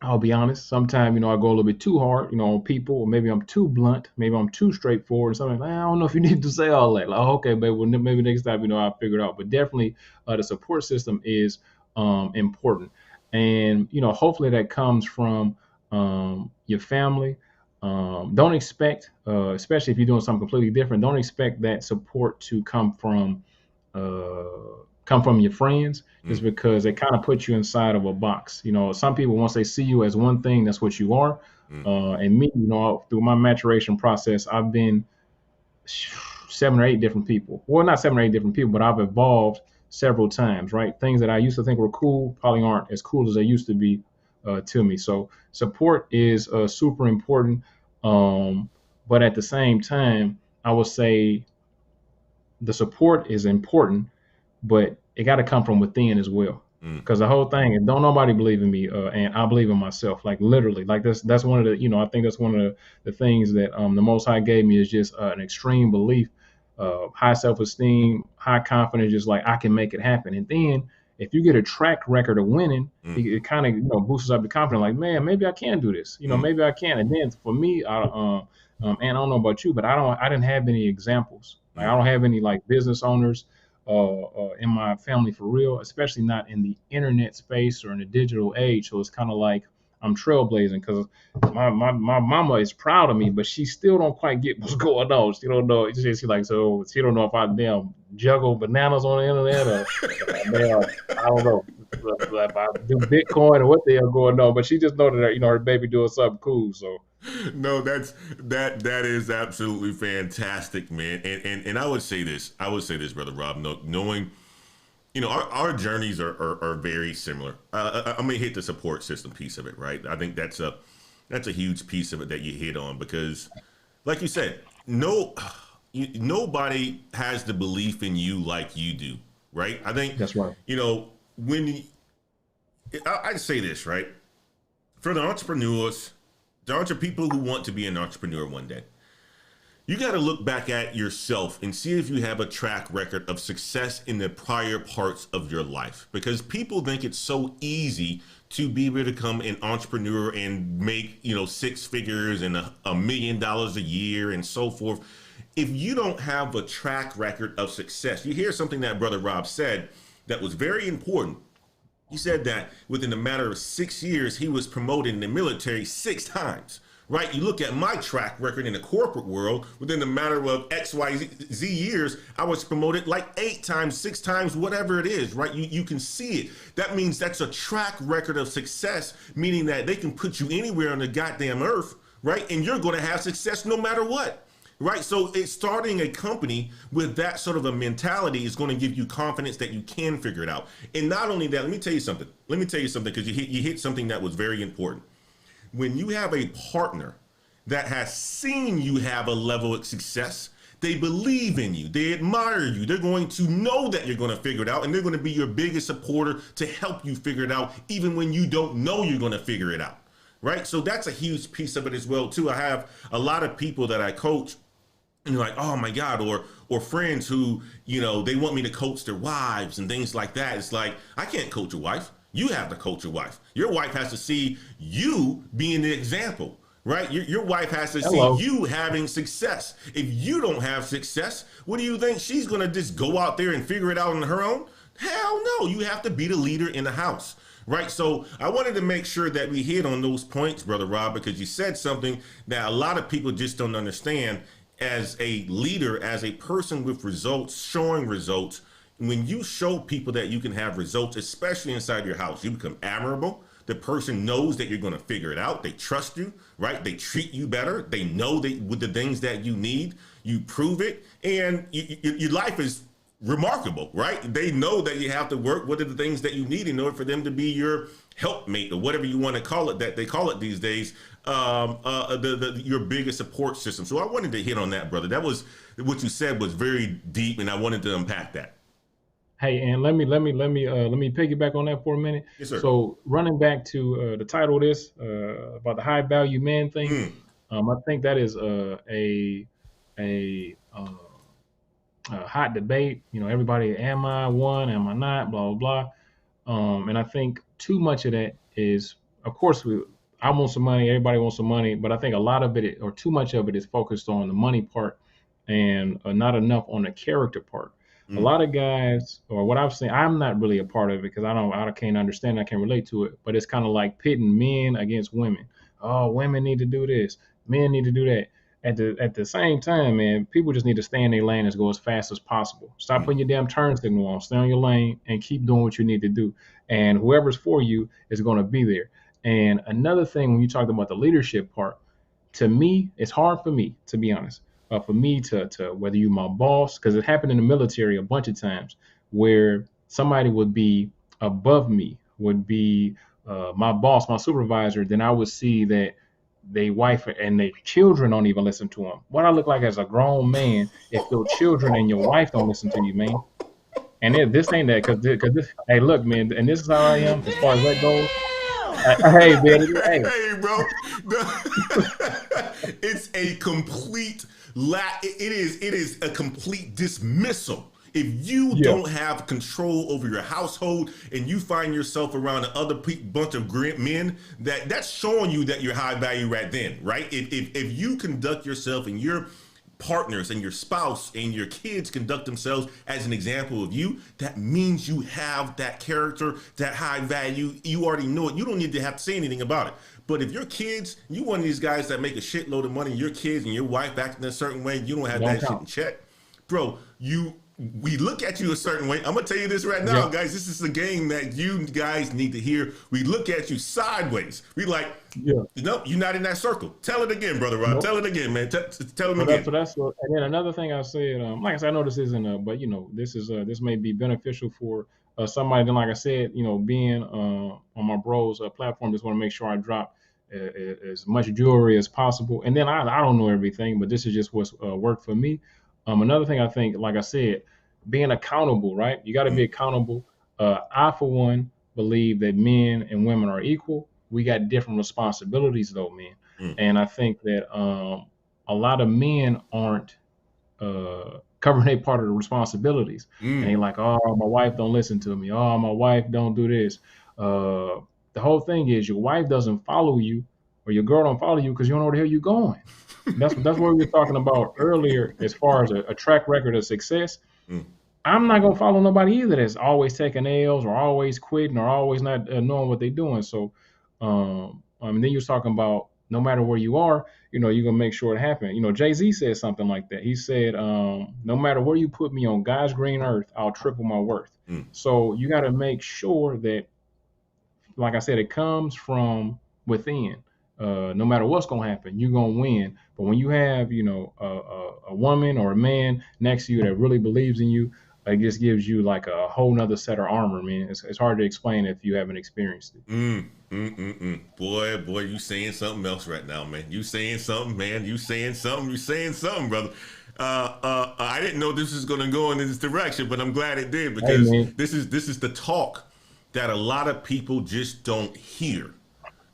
I'll be honest. Sometimes, I go a little bit too hard, on people, or maybe I'm too blunt, maybe I'm too straightforward. Something like, I don't know if you need to say all that. Like, oh, okay, but well, maybe next time, I'll figure it out. But definitely, the support system is important, and hopefully that comes from your family. Don't expect, especially if you're doing something completely different, don't expect that support to come from your friends is mm, because they kind of put you inside of a box. Some people, once they see you as one thing, that's what you are. mm, And me, through my maturation process, I've been 7 or 8 different people. Well, not 7 or 8 different people, but I've evolved several times, right? Things that I used to think were cool probably aren't as cool as they used to be to me. So support is super important. But at the same time, I would say the support is important, but it got to come from within as well. mm, Because the whole thing is, don't nobody believe in me, and I believe in myself. Like literally, like that's one of the, I think that's one of the things that the Most High gave me is just an extreme belief, high self-esteem, high confidence, just like I can make it happen. And then if you get a track record of winning, mm, it kind of boosts up your confidence. Like man, maybe I can do this. mm, Maybe I can. And then for me, and I don't know about you, but I didn't have any examples. Like I mm, don't have any like business owners in my family for real, especially not in the internet space or in the digital age. So it's kind of like I'm trailblazing because my mama is proud of me, but she still don't quite get what's going on. She don't know. She's like, so she don't know if I damn juggle bananas on the internet or damn, I don't know if I do Bitcoin or what the hell going on. But she just know that her baby doing something cool. So No, that is absolutely fantastic, man. And I would say this, brother Rob, knowing, our journeys are very similar. I'm gonna hit the support system piece of it, right? I think that's a huge piece of it that you hit on because, like you said, nobody has the belief in you like you do, right? I think, that's right. when I'd say this, right? for the entrepreneurs, there are people who want to be an entrepreneur one day. You got to look back at yourself and see if you have a track record of success in the prior parts of your life, because people think it's so easy to be able to become an entrepreneur and make, six figures and $1 million a year and so forth. If you don't have a track record of success, you hear something that Brother Rob said that was very important. He said that within a matter of 6 years, he was promoted in the military 6 times. Right? You look at my track record in the corporate world, within a matter of XYZ years, I was promoted like 8 times, 6 times, whatever it is, right? You can see it. That means that's a track record of success, meaning that they can put you anywhere on the goddamn earth, right? And you're going to have success no matter what. Right. So it's starting a company with that sort of a mentality is going to give you confidence that you can figure it out. And not only that, let me tell you something, because you hit something that was very important. When you have a partner that has seen you have a level of success, they believe in you, they admire you, they're going to know that you're going to figure it out, and they're going to be your biggest supporter to help you figure it out, even when you don't know you're going to figure it out. Right? So that's a huge piece of it as well, too. I have a lot of people that I coach, and you're like, oh my God, or friends who, they want me to coach their wives and things like that. It's like, I can't coach a wife. You have to coach your wife. Your wife has to see you being the example, right? Your wife has to see you having success. If you don't have success, what do you think? She's going to just go out there and figure it out on her own? Hell no. You have to be the leader in the house. Right. So I wanted to make sure that we hit on those points, Brother Rob, because you said something that a lot of people just don't understand. As a leader, as a person with results, showing results, when you show people that you can have results, especially inside your house, you become admirable. The person knows that you're going to figure it out. They trust you, right? They treat you better. They know that with the things that you need, you prove it, and your life is remarkable, right? They know that you have to work. What are the things that you need in order for them to be your helpmate, or whatever you want to call it, that they call it these days, your biggest support system. So I wanted to hit on that, brother. That was what you said was very deep, and I wanted to unpack that. Hey, and let me piggyback on that for a minute. Yes, sir. So running back to the title of this about the high value man thing, I think that is a hot debate. Everybody, am I one? Am I not? Blah blah blah. And I think too much of that is, of course, I want some money. Everybody wants some money, but I think a lot of it, or too much of it, is focused on the money part, and not enough on the character part. A lot of guys, or what I've seen, I'm not really a part of it because I can't understand, I can't relate to it. But it's kind of like pitting men against women. Oh, women need to do this, men need to do that. At the same time, man, people just need to stay in their lane and go as fast as possible. Stop putting your damn turn signal on, stay on your lane, and keep doing what you need to do. And whoever's for you is going to be there. And another thing, when you talked about the leadership part, to me, it's hard for me, to be honest. For me to whether you my boss, because it happened in the military a bunch of times where somebody would be above me, would be my boss, my supervisor, then I would see that they wife and their children don't even listen to them. What I look like as a grown man if your children and your wife don't listen to you, man. And this ain't that, because this, hey, look, man, and this is how I am as far as that goes. Hey, man, hey, bro, it's a complete it is a complete dismissal. If you don't have control over your household and you find yourself around another bunch of men, that's showing you that you're high value right then, right? If you conduct yourself and your partners and your spouse and your kids conduct themselves as an example of you, that means you have that character, that high value. You already know it. You don't need to have to say anything about it. But if your kids, you one of these guys that make a shitload of money, your kids and your wife acting a certain way, you don't have that shit in check, bro, we look at you a certain way. I'm gonna tell you this right now, guys. This is a game that you guys need to hear. We look at you sideways. We like, nope, you're not in that circle. Tell it again, brother Rob. Nope. Tell it again, man. Tell him again. And then another thing I said, like I said, I know this isn't, but this may be beneficial for somebody. Then, like I said, being on my bros platform, just want to make sure I drop as much jewelry as possible. And then I don't know everything, but this is just what's worked for me. Another thing I think, like I said, being accountable, right? You got to be accountable. I, for one, believe that men and women are equal. we got different responsibilities though, man. Mm, And I think that a lot of men aren't covering their part of the responsibilities. And they mm. like, oh, my wife don't listen to me. Oh, my wife don't do this. Uh, the whole thing is your wife doesn't follow you, or your girl don't follow you because you don't know where the hell you're going. That's what we were talking about earlier, as far as a track record of success. Mm. I'm not gonna follow nobody either that's always taking L's or always quitting or always not knowing what they're doing. So, then you was talking about no matter where you are, you're gonna make sure it happens. Jay-Z said something like that. He said, no matter where you put me on God's green earth, I'll triple my worth. Mm. So you got to make sure that, like I said, it comes from within. No matter what's gonna happen, you're gonna win. But when you have, a woman or a man next to you that really believes in you, it just gives you like a whole nother set of armor, man. It's hard to explain if you haven't experienced it. Boy, you saying something else right now, man. You saying something, man. You saying something, brother. I didn't know this was going to go in this direction, but I'm glad it did, Hey, because man. this is the talk that a lot of people just don't hear.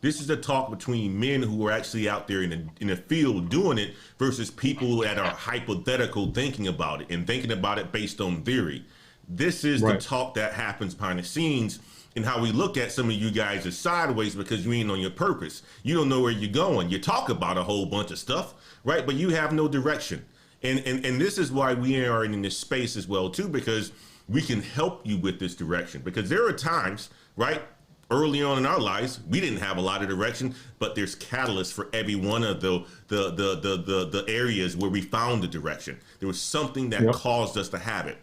This is the talk between men who are actually out there in the field doing it versus people that are hypothetical thinking about it and thinking about it based on theory. This is the Right. talk that happens behind the scenes, and how we look at some of you guys as sideways because you ain't on your purpose. You don't know where you're going. You talk about a whole bunch of stuff, right? But you have no direction. And this is why we are in this space as well too, because we can help you with this direction. Because there are times, right, early on in our lives, we didn't have a lot of direction, but there's catalysts for every one of the areas where we found the direction. There was something that Yep. caused us to have it,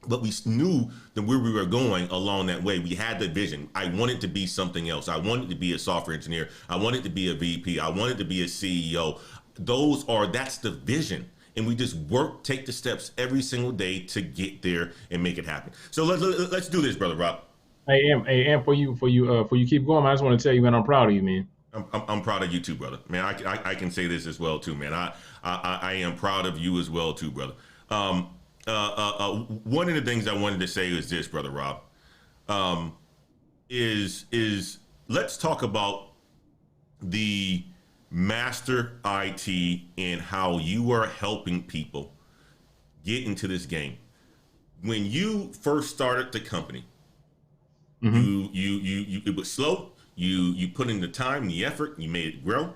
but we knew that where we were going along that way. We had the vision. I wanted to be something else. I wanted to be a software engineer. I wanted to be a VP. I wanted to be a CEO. That's the vision. And we just take the steps every single day to get there and make it happen. So let's do this, brother Rob. Hey, Am, for you keep going, man, I just want to tell you, man, I'm proud of you, man. I'm proud of you too, brother. Man, I can say this as well too, man. I am proud of you as well too, brother. One of the things I wanted to say is this, brother Rob, is let's talk about the Master IT and how you are helping people get into this game. When you first started the company, Hmm. you it was slow. You put in the time, the effort, you made it grow.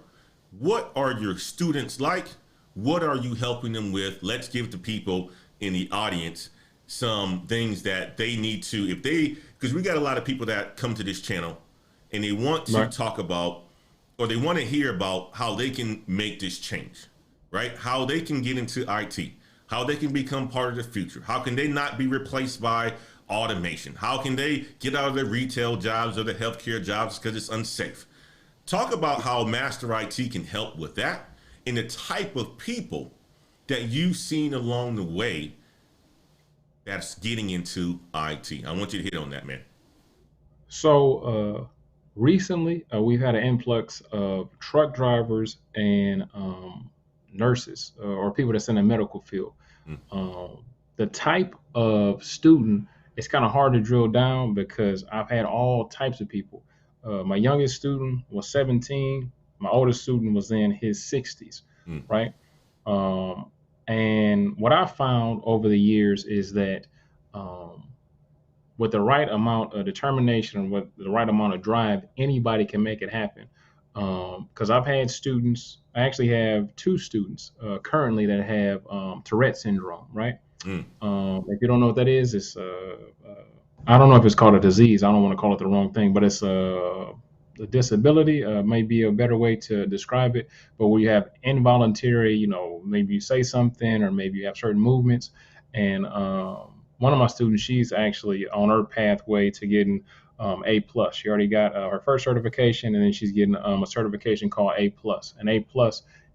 What are your students like? What are you helping them with? Let's give the people in the audience some things that they need to, because we got a lot of people that come to this channel and they want to Right. talk about, or they want to hear about how they can make this change, right? How they can get into IT, how they can become part of the future. How can they not be replaced by automation? How can they get out of their retail jobs or the healthcare jobs because it's unsafe? Talk about how Master IT can help with that, and the type of people that you've seen along the way that's getting into IT. I want you to hit on that, man. So recently, we've had an influx of truck drivers and nurses, or people that's in the medical field. Mm, The type of student, it's kind of hard to drill down because I've had all types of people. My youngest student was 17. My oldest student was in his 60s, mm, right? Um, and what I found over the years is that um, with the right amount of determination and with the right amount of drive, anybody can make it happen. Because I've had students, I actually have two students currently that have Tourette syndrome, right? mm. If you don't know what that is, it's I don't know if it's called a disease. I don't want to call it the wrong thing, but it's a disability. May be a better way to describe it. But where you have involuntary, maybe you say something or maybe you have certain movements. And one of my students, she's actually on her pathway to getting A+. She already got her first certification, and then she's getting a certification called A+. And A+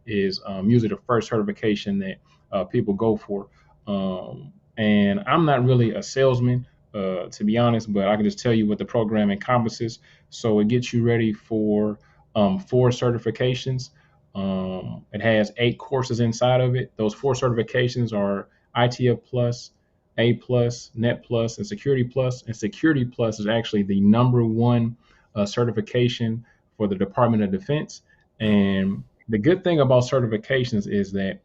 is usually the first certification that people go for. And I'm not really a salesman, to be honest, but I can just tell you what the program encompasses. So it gets you ready for 4 certifications. It has 8 courses inside of it. Those 4 certifications are ITF Plus, A Plus, Net Plus, and Security Plus. And Security Plus is actually the number one certification for the Department of Defense. And the good thing about certifications is that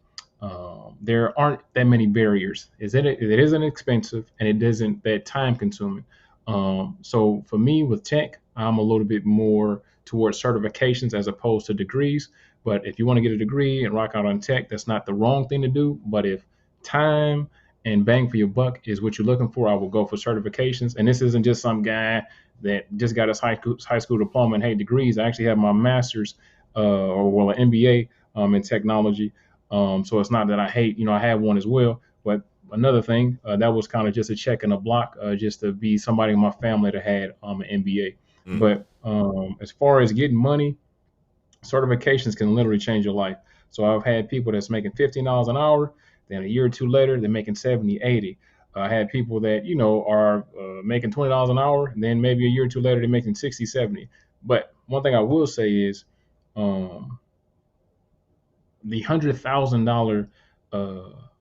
there aren't that many barriers. It isn't expensive and it isn't that time consuming. So for me with tech, I'm a little bit more towards certifications as opposed to degrees. But if you want to get a degree and rock out on tech, that's not the wrong thing to do. But if time and bang for your buck is what you're looking for, I will go for certifications. And this isn't just some guy that just got his high school diploma and 8 degrees. I actually have my master's an MBA in technology. So it's not that I hate, I have one as well. But another thing, that was kind of just a check in the block, just to be somebody in my family that had an MBA. But as far as getting money, certifications can literally change your life. So I've had people that's making $15 an hour, then a year or two later, they're making 70, 80. I had people that, are making $20 an hour, and then maybe a year or two later, they're making 60, 70. But one thing I will say is the $100,000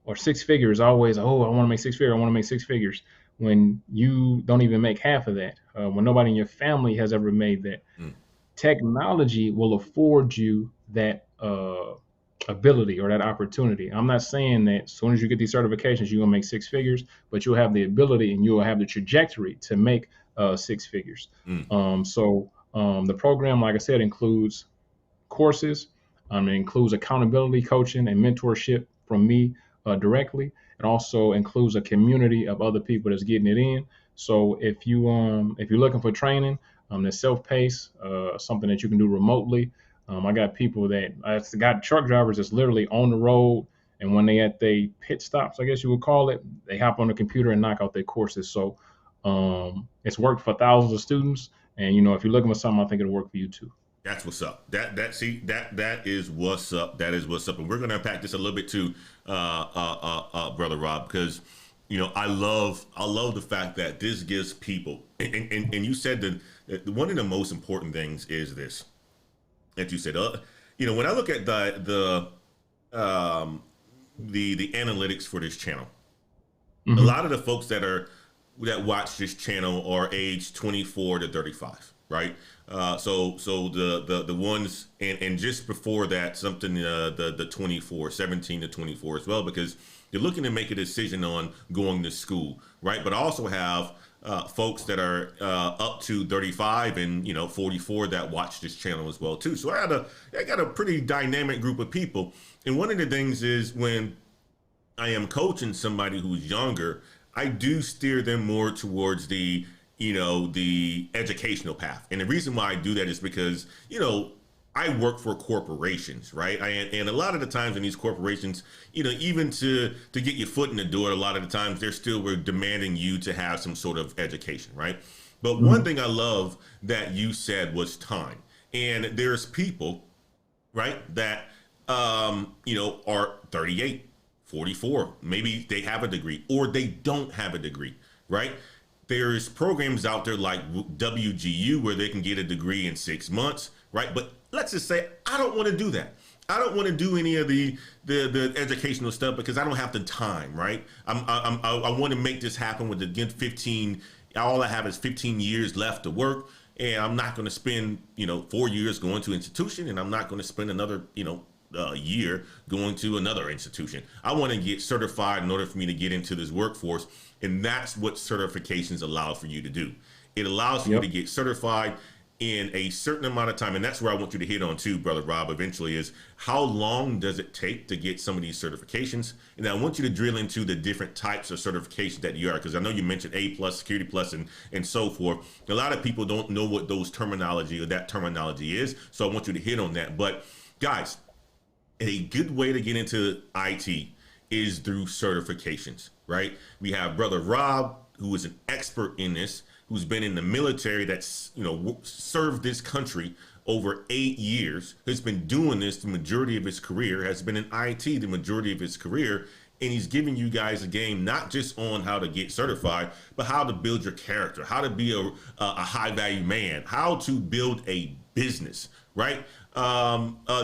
or six figures always, I want to make six figures. I want to make six figures when you don't even make half of that, when nobody in your family has ever made that. Technology will afford you that ability or that opportunity. I'm not saying that as soon as you get these certifications, you're going to make six figures, but you'll have the ability and you'll have the trajectory to make six figures. The program, like I said, includes courses. It includes accountability coaching and mentorship from me directly. It also includes a community of other people that's getting it in. So if you're looking for training, that's self-paced, something that you can do remotely. I got people I got truck drivers that's literally on the road, and when they at their pit stops, I guess you would call it, they hop on the computer and knock out their courses. So it's worked for thousands of students, and if you're looking for something, I think it'll work for you too. That's what's up. That is what's up. That is what's up. And we're gonna unpack this a little bit too, Brother Rob, because I love the fact that this gives people, and you said that one of the most important things is this, that you said, when I look at the analytics for this channel, a lot of the folks that watch this channel are age 24 to 35, right? So the ones and just before that, something the 24, 17 to 24 as well, because you're looking to make a decision on going to school, right? But I also have folks that are up to 35 and 44 that watch this channel as well too. So I got a pretty dynamic group of people. And one of the things is when I am coaching somebody who's younger, I do steer them more towards the educational path. And the reason why I do that is because, I work for corporations, right? And a lot of the times in these corporations, even to get your foot in the door, a lot of the times they're still demanding you to have some sort of education, right? But one thing I love that you said was time. And there's people, right, that, are 38, 44, maybe they have a degree or they don't have a degree, right? There's programs out there like WGU where they can get a degree in 6 months, right? But let's just say I don't want to do that. I don't want to do any of the educational stuff because I don't have the time, right? I want to make this happen with 15. All I have is 15 years left to work, and I'm not going to spend 4 years going to institution, and I'm not going to spend another year going to another institution. I want to get certified in order for me to get into this workforce. And that's what certifications allow for you to do. It allows you to get certified in a certain amount of time. And that's where I want you to hit on too, Brother Rob, eventually, is how long does it take to get some of these certifications? And I want you to drill into the different types of certifications that you are, because I know you mentioned A+, Security Plus, and so forth. A lot of people don't know what that terminology is. So I want you to hit on that. But guys, a good way to get into IT is through certifications, right? We have Brother Rob, who is an expert in this, who's been in the military, that's served this country over 8 years, has been doing this the majority of his career, has been in IT the majority of his career, and he's giving you guys a game not just on how to get certified, but how to build your character, how to be a high value man, how to build a business, right?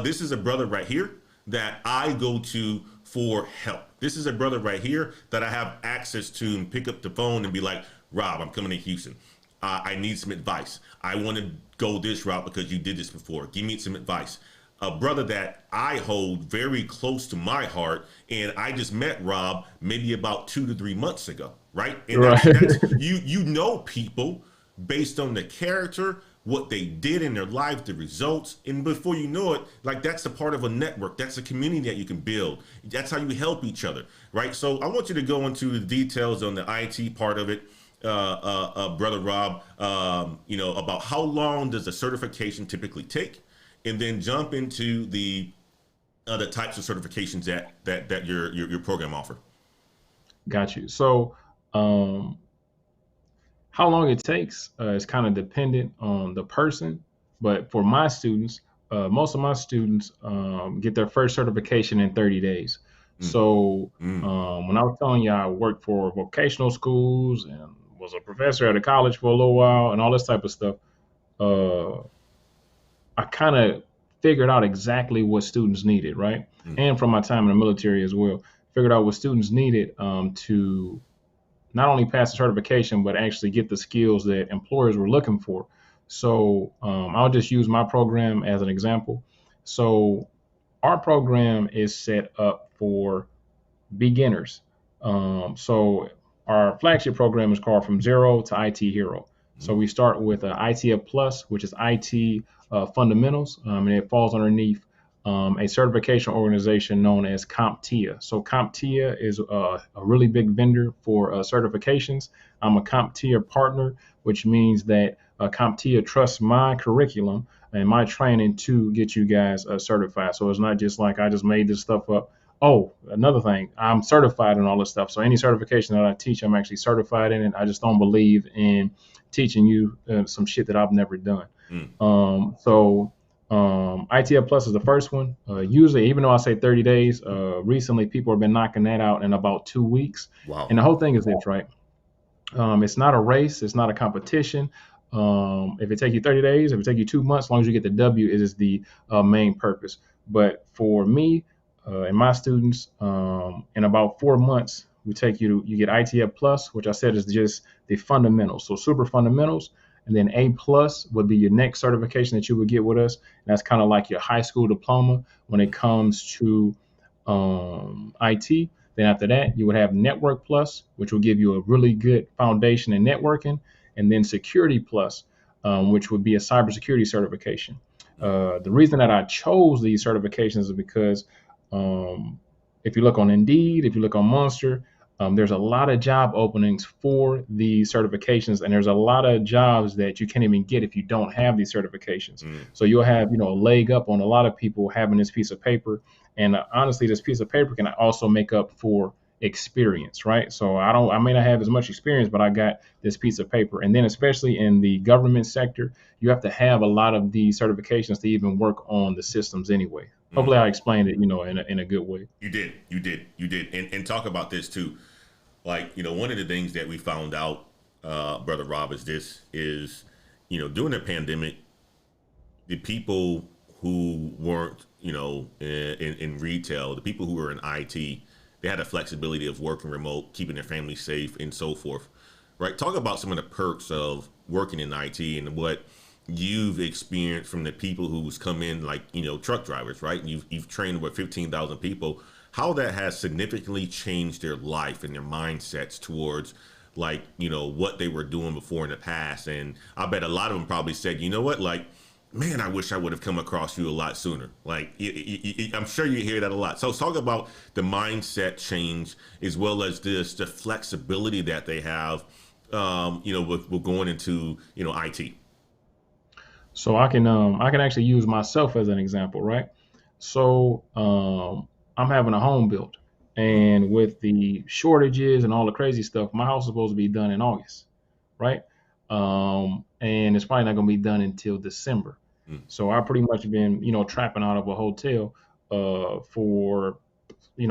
This is a brother right here that I go to for help. This is a brother right here that I have access to and pick up the phone and be like, Rob, I'm coming to Houston. I need some advice. I want to go this route because you did this before. Give me some advice. A brother that I hold very close to my heart, and I just met Rob maybe about 2 to 3 months ago, right? And Right. that's you know people based on the character, what they did in their life, the results, and before you know it, like that's a part of a network. That's a community that you can build. That's how you help each other, right? So I want you to go into the details on the IT part of it, brother Rob. About how long does the certification typically take, and then jump into the types of certifications that your program offer. Got you. So, how long it takes is kind of dependent on the person. But for my students, most of my students get their first certification in 30 days. Mm, So mm, when I was telling you I worked for vocational schools and was a professor at a college for a little while and all this type of stuff, uh, I kind of figured out exactly what students needed, right? mm, And from my time in the military as well, figured out what students needed to not only pass the certification, but actually get the skills that employers were looking for. So I'll just use my program as an example. So our program is set up for beginners. So our flagship program is called From Zero to IT Hero. So mm, we start with IT Plus, which is IT fundamentals, and it falls underneath a certification organization known as CompTIA. So CompTIA is a really big vendor for certifications. I'm a CompTIA partner, which means that CompTIA trusts my curriculum and my training to get you guys certified. So it's not just like I just made this stuff up. Oh, another thing, I'm certified in all this stuff. So any certification that I teach, I'm actually certified in it. I just don't believe in teaching you some shit that I've never done. mm. ITF Plus is the first one. Usually, even though I say 30 days, recently people have been knocking that out in about 2 weeks. Wow. And the whole thing is this, right? It's not a race. It's not a competition. If it take you 30 days, if it take you 2 months, as long as you get the W, it is the main purpose. But for me and my students, in about 4 months, you get ITF Plus, which I said is just the fundamentals. So super fundamentals. And then A plus would be your next certification that you would get with us. And that's kind of like your high school diploma when it comes to IT. Then after that, you would have Network Plus, which will give you a really good foundation in networking, and then Security Plus, which would be a cybersecurity certification. The reason that I chose these certifications is because if you look on Indeed, if you look on Monster, there's a lot of job openings for these certifications, and there's a lot of jobs that you can't even get if you don't have these certifications. So you'll have, a leg up on a lot of people having this piece of paper. And honestly, this piece of paper can also make up for experience, right? So I may not have as much experience, but I got this piece of paper. And then especially in the government sector, you have to have a lot of these certifications to even work on the systems anyway. Hopefully I explained it, in a good way. You did. And talk about this too. Like, one of the things that we found out, Brother Rob, is, during the pandemic, the people who weren't, in retail, the people who were in IT, they had a flexibility of working remote, keeping their family safe and so forth, right? Talk about some of the perks of working in IT and what you've experienced from the people who's come in, like, truck drivers, right? You've trained with 15,000 people, how that has significantly changed their life and their mindsets towards, like, what they were doing before in the past. And I bet a lot of them probably said, you know what, like, man, I wish I would have come across you a lot sooner. Like, I'm sure you hear that a lot. So talk about the mindset change as well as the flexibility that they have, with going into, IT. So I can actually use myself as an example, right? So I'm having a home built, Mm, and with the shortages and all the crazy stuff, my house is supposed to be done in August, right? And it's probably not going to be done until December. mm, So I pretty much been, trapping out of a hotel for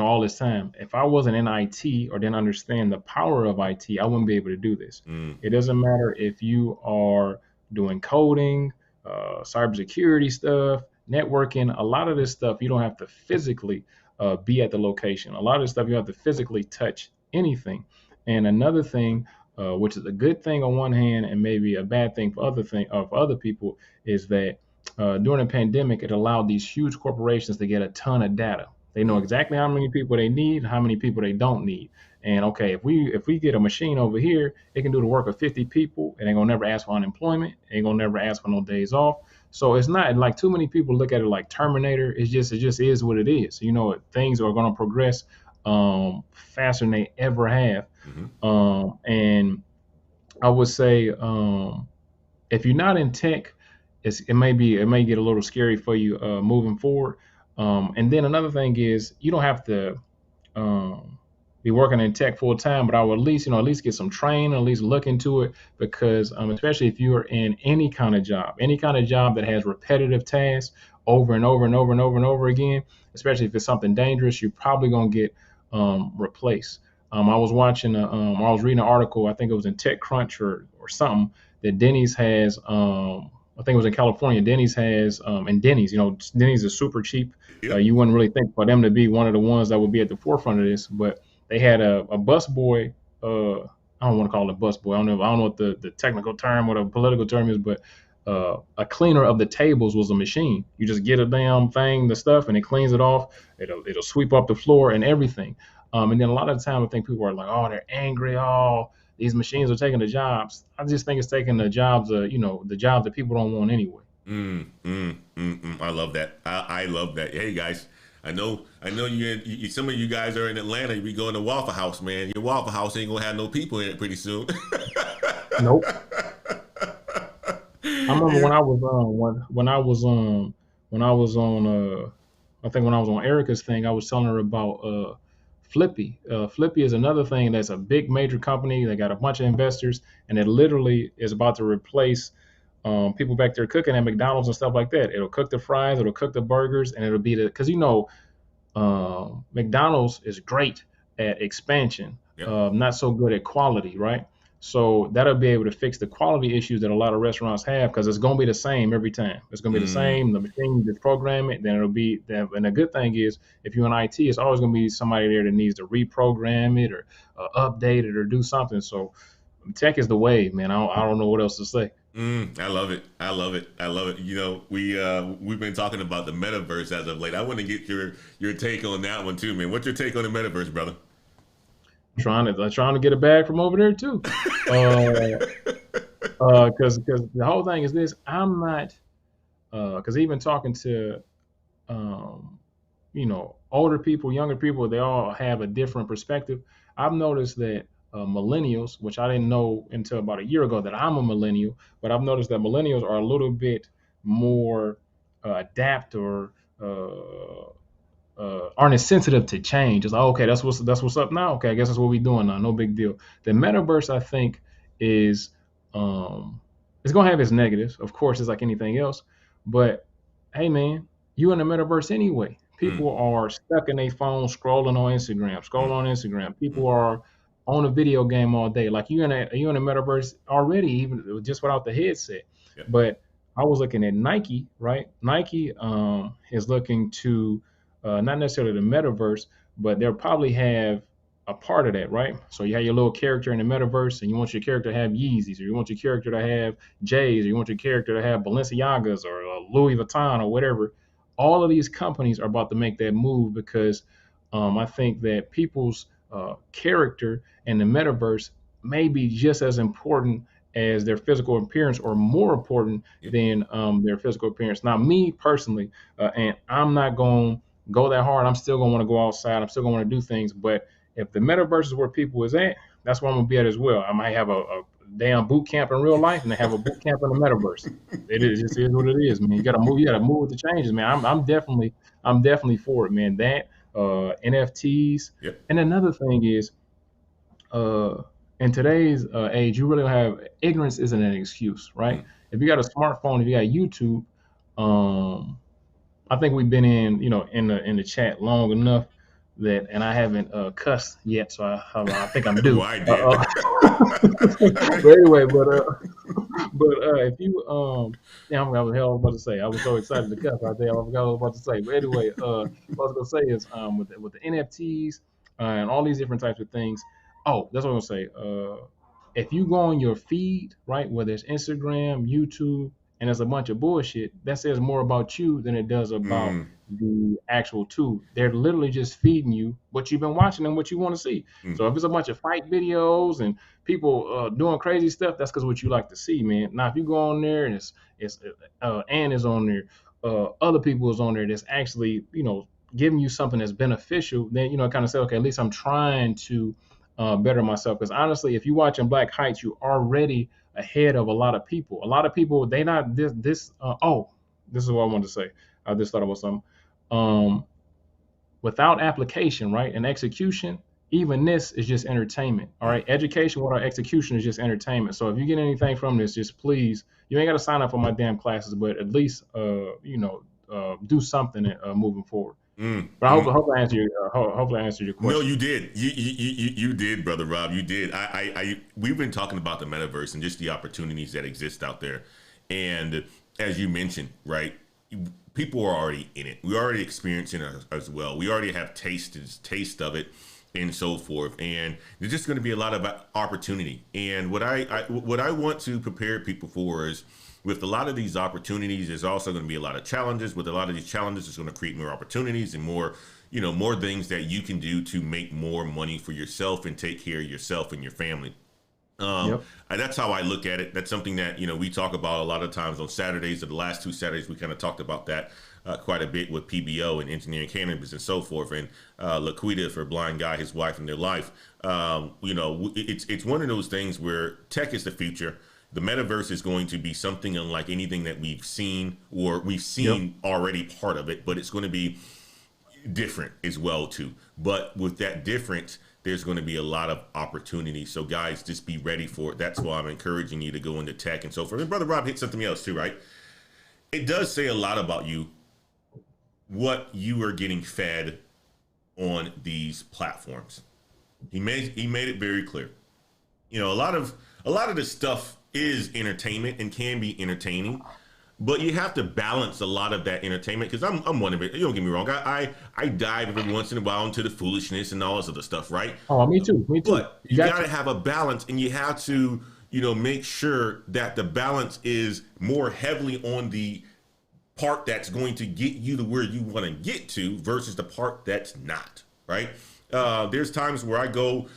all this time. If I wasn't in IT or didn't understand the power of IT, I wouldn't be able to do this. mm, It doesn't matter if you are doing coding, cybersecurity stuff, networking. A lot of this stuff you don't have to physically be at the location. A lot of this stuff you have to physically touch anything. And another thing, which is a good thing on one hand and maybe a bad thing for other people, is that during the pandemic, it allowed these huge corporations to get a ton of data. They know exactly how many people they need, how many people they don't need. And okay, if we get a machine over here, it can do the work of 50 people, and they're gonna never ask for unemployment, ain't gonna never ask for no days off. So it's not like too many people look at it like Terminator. It just is what it is. Things are gonna progress faster than they ever have. And I would say if you're not in tech, it may get a little scary for you moving forward. And then another thing is you don't have to be working in tech full time, but I would at least get some training, at least look into it, because especially if you are in any kind of job that has repetitive tasks over and over and over and over and over again, especially if it's something dangerous, you're probably gonna get replaced. I was reading an article, I think it was in TechCrunch or something, that Denny's has, I think it was in California, Denny's has, and Denny's, Denny's is super cheap. Yep. You wouldn't really think for them to be one of the ones that would be at the forefront of this, but they had a bus boy. I don't want to call it a bus boy. I don't know what the technical term or the political term is, but a cleaner of the tables was a machine. You just get a damn thing, the stuff, and it cleans it off. It'll sweep up the floor and everything. And then a lot of the time, I think people are like, oh, they're angry. Oh, these machines are taking the jobs. I just think it's taking the jobs, the jobs that people don't want anyway. I love that. I love that. Hey guys, I know you some of you guys are in Atlanta. You be going to Waffle House, man. Your Waffle House ain't gonna have no people in it pretty soon. Nope. I remember when I was on Erica's thing, I was telling her about Flippy. Flippy is another thing that's a big major company. They got a bunch of investors, and it literally is about to replace people back there cooking at McDonald's and stuff like that. It'll cook the fries, it'll cook the burgers, and it'll be because McDonald's is great at expansion, Yep. not so good at quality, right? So that'll be able to fix the quality issues that a lot of restaurants have, because it's going to be the same every time. It's going to be the same. The machine, you just program it, then it'll be that. And the good thing is, if you're in IT, it's always going to be somebody there that needs to reprogram it or update it or do something. So tech is the wave, man. I don't know what else to say. I love it. I love it. I love it. We've been talking about the metaverse as of late. I want to get your take on that one too, man. What's your take on the metaverse, brother? Trying to get a bag from over there too. Because the whole thing is this: I'm not. Because even talking to, older people, younger people, they all have a different perspective. I've noticed that millennials, which I didn't know until about a year ago that I'm a millennial, but I've noticed that millennials are a little bit more adapt or aren't as sensitive to change. It's like, okay, that's what's up now. Okay, I guess that's what we're doing now. No big deal. The metaverse, I think, is it's gonna have its negatives. Of course, it's like anything else. But hey, man, you in the metaverse anyway. People are stuck in their phone scrolling on Instagram. People are on a video game all day. Like you in a metaverse already, even just without the headset. Yep. But I was looking at Nike, right? Nike is looking to not necessarily the metaverse, but they'll probably have a part of that, right? So you have your little character in the metaverse, and you want your character to have Yeezys, or you want your character to have J's, or you want your character to have Balenciagas or Louis Vuitton or whatever. All of these companies are about to make that move because I think that people's character in the metaverse may be just as important as their physical appearance, or more important than their physical appearance. Now, me personally, and I'm not going to go that hard. I'm still going to want to go outside. I'm still going to want to do things. But if the metaverse is where people is at, that's where I'm going to be at as well. I might have a damn boot camp in real life, and they have a boot camp in the metaverse. It just is what it is, man. You got to move. You got to move with the changes, man. I'm definitely for it, man. That NFTs, and another thing is, in today's age, you really don't have ignorance isn't an excuse, right? If you got a smartphone, if you got YouTube, I think we've been in the chat long enough that, and I haven't cussed yet, so I think I'm due. Well, I did. But anyway, if you I was about to say, I was so excited to cuss right there, I forgot what I was about to say. But anyway, what I was gonna say is with the NFTs and all these different types of things. Oh, that's what I was gonna say. if you go on your feed, right, whether it's Instagram, YouTube, and there's a bunch of bullshit, that says more about you than it does about Mm, the actual tool. They're literally just feeding you what you've been watching and what you want to see. mm, So if it's a bunch of fight videos and people doing crazy stuff, that's because what you like to see, man. Now, if you go on there and it's Ann is on there, other people is on there that's actually, giving you something that's beneficial, then kind of say, okay, at least I'm trying to better myself. Because honestly, if you're watching Black Heights, you're already ahead of a lot of people. A lot of people, they not this. Oh, this is what I wanted to say. I just thought about something. Um, Without application, right, and execution, even this is just entertainment. All mm. right, education without execution is just entertainment. So if you get anything from this, just please, you ain't got to sign up for my damn classes, but at least, do something moving forward. Mm, But I hope, mm. hope I answered your, hopefully I answered your No, question. you did. You did, brother Rob. You did. We've been talking about the metaverse and just the opportunities that exist out there. And as you mentioned, right, people are already in it. We're already experiencing it as well. We already have taste of it and so forth. And there's just going to be a lot of opportunity. And what I want to prepare people for is, with a lot of these opportunities, there's also going to be a lot of challenges. With a lot of these challenges, it's going to create more opportunities and more, more things that you can do to make more money for yourself and take care of yourself and your family. Yep. That's how I look at it. That's something that, we talk about a lot of times on Saturdays. Or the last 2 Saturdays, we kind of talked about that quite a bit with PBO and engineering cannabis and so forth. And Laquita for Blind Guy, his wife, and their life. It's one of those things where tech is the future. The metaverse is going to be something unlike anything that we've seen, or we've seen already part of it, but it's going to be different as well too. But with that difference, there's going to be a lot of opportunity. So guys, just be ready for it. That's why I'm encouraging you to go into tech and so forth. And brother Rob hit something else too, right? It does say a lot about you, what you are getting fed on these platforms. He made it very clear. A lot of this stuff is entertainment and can be entertaining, but you have to balance a lot of that entertainment, because I'm one of it. You don't get me wrong. I dive every once in a while into the foolishness and all this other stuff, right? Oh, me too. Me too. But you got to have a balance, and you have to, make sure that the balance is more heavily on the part that's going to get you to where you want to get to versus the part that's not, right? There's times where I go,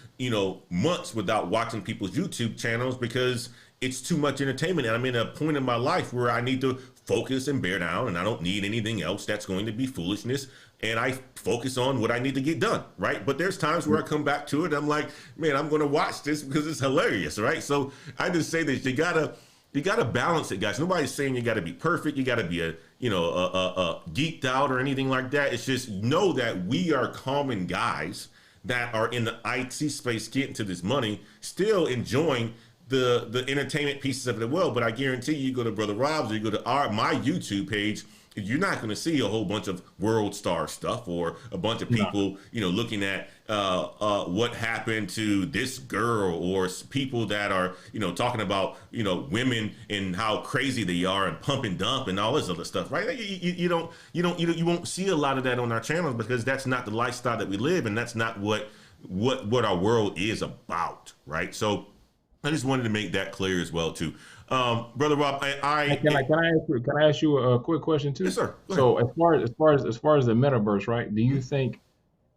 months without watching people's YouTube channels because it's too much entertainment. And I'm in a point in my life where I need to focus and bear down, and I don't need anything else that's going to be foolishness. And I focus on what I need to get done, right? But there's times where I come back to it. I'm like, man, I'm going to watch this because it's hilarious, right? So I just say that you gotta balance it, guys. Nobody's saying you got to be perfect. You got to be a geeked out or anything like that. It's just know that we are common guys that are in the IT space getting to this money, still enjoying the entertainment pieces of it well. But I guarantee you go to Brother Rob's or you go to my YouTube page, you're not going to see a whole bunch of world star stuff or a bunch of people, looking at what happened to this girl, or people that are, talking about, women and how crazy they are and pump and dump and all this other stuff, right? You won't see a lot of that on our channels because that's not the lifestyle that we live, and that's not what our world is about, right? So I just wanted to make that clear as well too. Brother Rob, Can I ask you a quick question too? Yes, sir. So as far as the metaverse, right? Do you think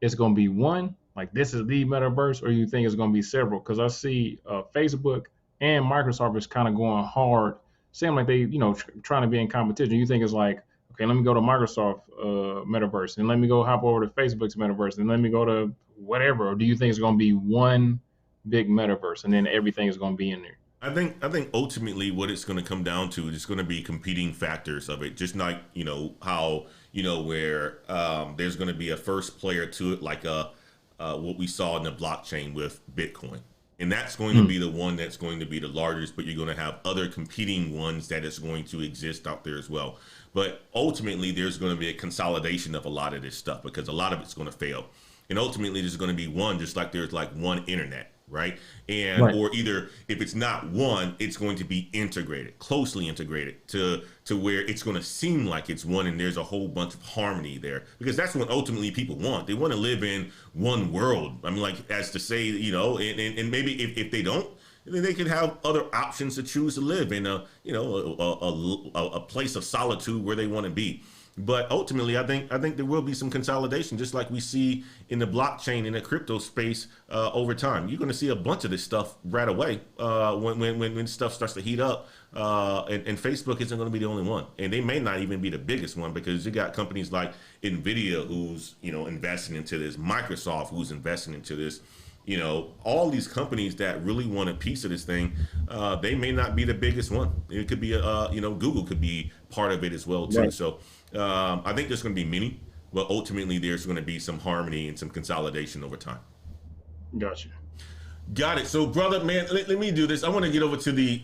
it's going to be one, like this is the metaverse, or you think it's going to be several? Because I see Facebook and Microsoft is kind of going hard, saying like they, trying to be in competition. You think it's like, okay, let me go to Microsoft metaverse, and let me go hop over to Facebook's metaverse, and let me go to whatever? Or do you think it's going to be one big metaverse, and then everything is going to be in there? I think ultimately what it's going to come down to is going to be competing factors of it. Just like, how, where there's going to be a first player to it, like what we saw in the blockchain with Bitcoin. And that's going to be the one that's going to be the largest, but you're going to have other competing ones that is going to exist out there as well. But ultimately, there's going to be a consolidation of a lot of this stuff because a lot of it's going to fail. And ultimately, there's going to be one, just like there's like one internet. Right. And or either if it's not one, it's going to be integrated, closely integrated to where it's going to seem like it's one. And there's a whole bunch of harmony there, because that's what ultimately people want. They want to live in one world. I mean, like, as to say, and maybe if they don't, they could have other options to choose to live in a place of solitude where they want to be. But ultimately, I think there will be some consolidation, just like we see in the blockchain in the crypto space over time. You're going to see a bunch of this stuff right away when stuff starts to heat up. And Facebook isn't going to be the only one, and they may not even be the biggest one, because you got companies like Nvidia who's investing into this, Microsoft who's investing into this. All these companies that really want a piece of this thing, they may not be the biggest one. It could be Google could be part of it as well too. Right. So I think there's going to be many, but ultimately there's going to be some harmony and some consolidation over time. Gotcha. Got it. So, brother, man, let me do this. I want to get over to the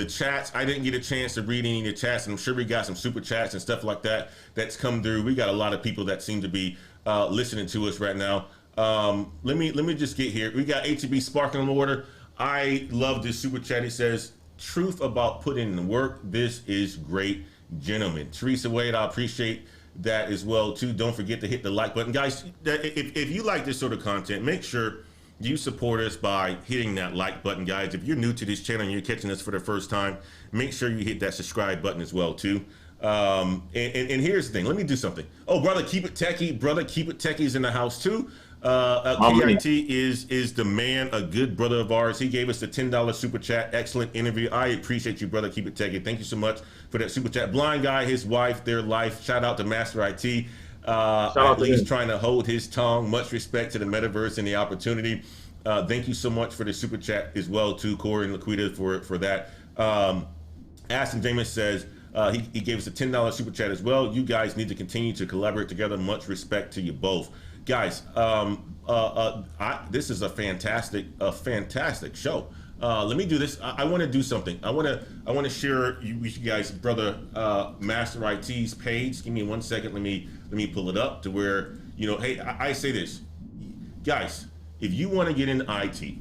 chats. I didn't get a chance to read any of the chats, and I'm sure we got some super chats and stuff like that that's come through. We got a lot of people that seem to be listening to us right now. Let me just get here. We got HB Sparkling Water. I love this super chat. It says, "Truth about putting in the work. This is great, gentlemen." Teresa Wade, I appreciate that as well too. Don't forget to hit the like button, guys. If you like this sort of content, make sure you support us by hitting that like button, guys. If you're new to this channel and you're catching us for the first time, make sure you hit that subscribe button as well too. And here's the thing. Let me do something. Oh, brother, keep it techie. Brother, keep it techie's in the house too. KIT is the man, a good brother of ours. He gave us the $10 super chat. Excellent interview. I appreciate you, brother. Keep it techie. Thank you so much for that super chat. Blind guy, his wife, their life. Shout out to Master I.T. At least trying to hold his tongue. Much respect to the metaverse and the opportunity. Thank you so much for the super chat as well too, Corey and Laquita, for that. Aston James says he gave us a $10 super chat as well. You guys need to continue to collaborate together. Much respect to you both, guys. This is a fantastic show. Let me do this. I want to do something. I want to share with you guys, brother Master I.T's page. Give me 1 second. Let me pull it up to where Hey, I say this, guys. If you want to get into IT,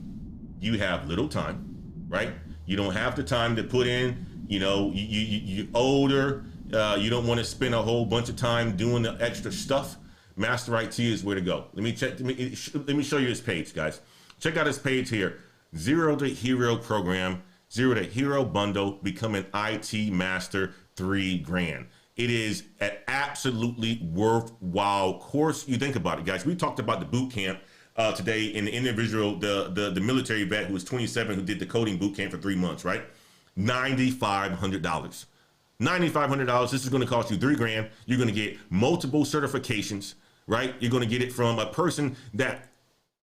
you have little time, right? You don't have the time to put in. You're older. You don't want to spend a whole bunch of time doing the extra stuff. Master IT is where to go. Let me show you his page, guys. Check out his page here. Zero to Hero program, Zero to Hero bundle, become an IT master, $3,000. It is an absolutely worthwhile course. You think about it, guys. We talked about the boot camp today, in the individual, the military vet who was 27 who did the coding boot camp for 3 months, right? $9,500. $9,500. This is going to cost you $3,000. You're going to get multiple certifications, right? You're going to get it from a person that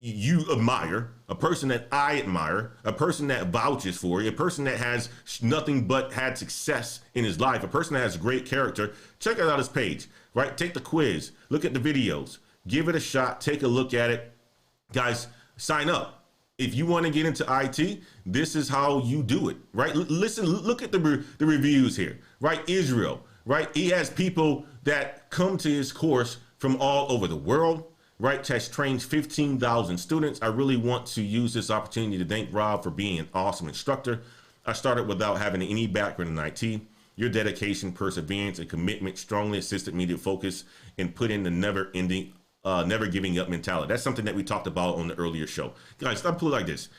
you admire, a person that I admire, a person that vouches for you, a person that has nothing but had success in his life, a person that has great character. Check out his page, right? Take the quiz, look at the videos, give it a shot, take a look at it. Guys, sign up. If you want to get into IT, this is how you do it, right? Listen, look at the reviews here, right? Israel, right? He has people that come to his course from all over the world, right? Has trained 15,000 students. I really want to use this opportunity to thank Rob for being an awesome instructor. I started without having any background in IT. Your dedication, perseverance, and commitment strongly assisted me to focus and put in the never giving up mentality. That's something that we talked about on the earlier show. Guys, stop putting it like this.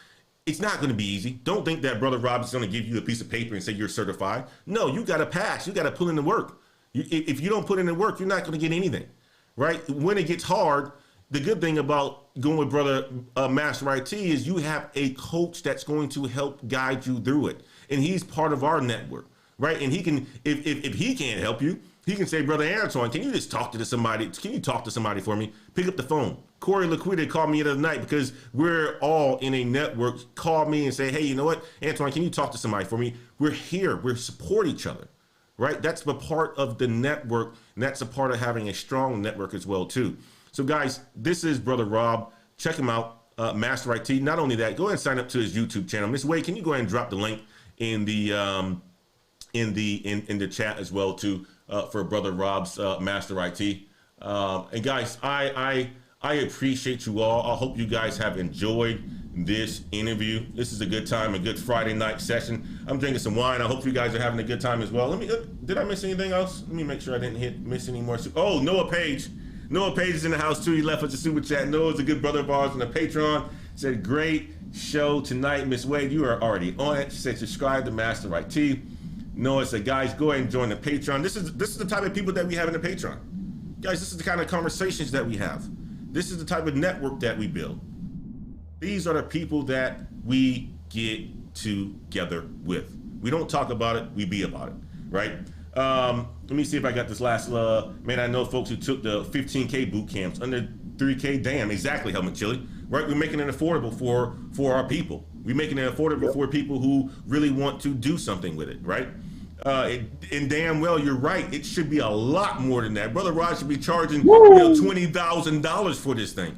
It's not going to be easy. Don't think that Brother Rob is going to give you a piece of paper and say you're certified. No, you got to pass. You got to put in the work. If you don't put in the work, you're not going to get anything, right? When it gets hard, the good thing about going with Brother Master I.T is you have a coach that's going to help guide you through it. And he's part of our network, right? And he can, if he can't help you, he can say, Brother Antoine, can you just talk to somebody? Can you talk to somebody for me? Pick up the phone. Corey Laquita called me the other night because we're all in a network. Call me and say, hey, you know what? Antoine, can you talk to somebody for me? We're here. We support each other, right? That's a part of the network, and that's a part of having a strong network as well, too. So, guys, this is Brother Rob. Check him out, Master IT. Not only that, go ahead and sign up to his YouTube channel. Miss Wade, can you go ahead and drop the link in the chat as well, too? For Brother Rob's Master IT. And guys, I appreciate you all. I hope you guys have enjoyed this interview. This is a good time, a good Friday night session. I'm drinking some wine. I hope you guys are having a good time as well. Did I miss anything else? Let me make sure I didn't miss any more. Oh, Noah Page. Noah Page is in the house too. He left us a super chat. Noah's a good brother of ours on the Patreon. Said, great show tonight, Miss Wade. You are already on it. She said, subscribe to Master I.T. Noah said, guys, go ahead and join the Patreon. This is the type of people that we have in the Patreon. Guys, this is the kind of conversations that we have. This is the type of network that we build. These are the people that we get together with. We don't talk about it, we be about it, right? Let me see if I got this last, man, I know folks who took the 15K boot camps, under 3K, damn, exactly, Helmut Chili, right? We're making it affordable for our people. We're making it affordable for people who really want to do something with it, right? And damn well, you're right. It should be a lot more than that. Brother Rod should be charging $20,000 for this thing,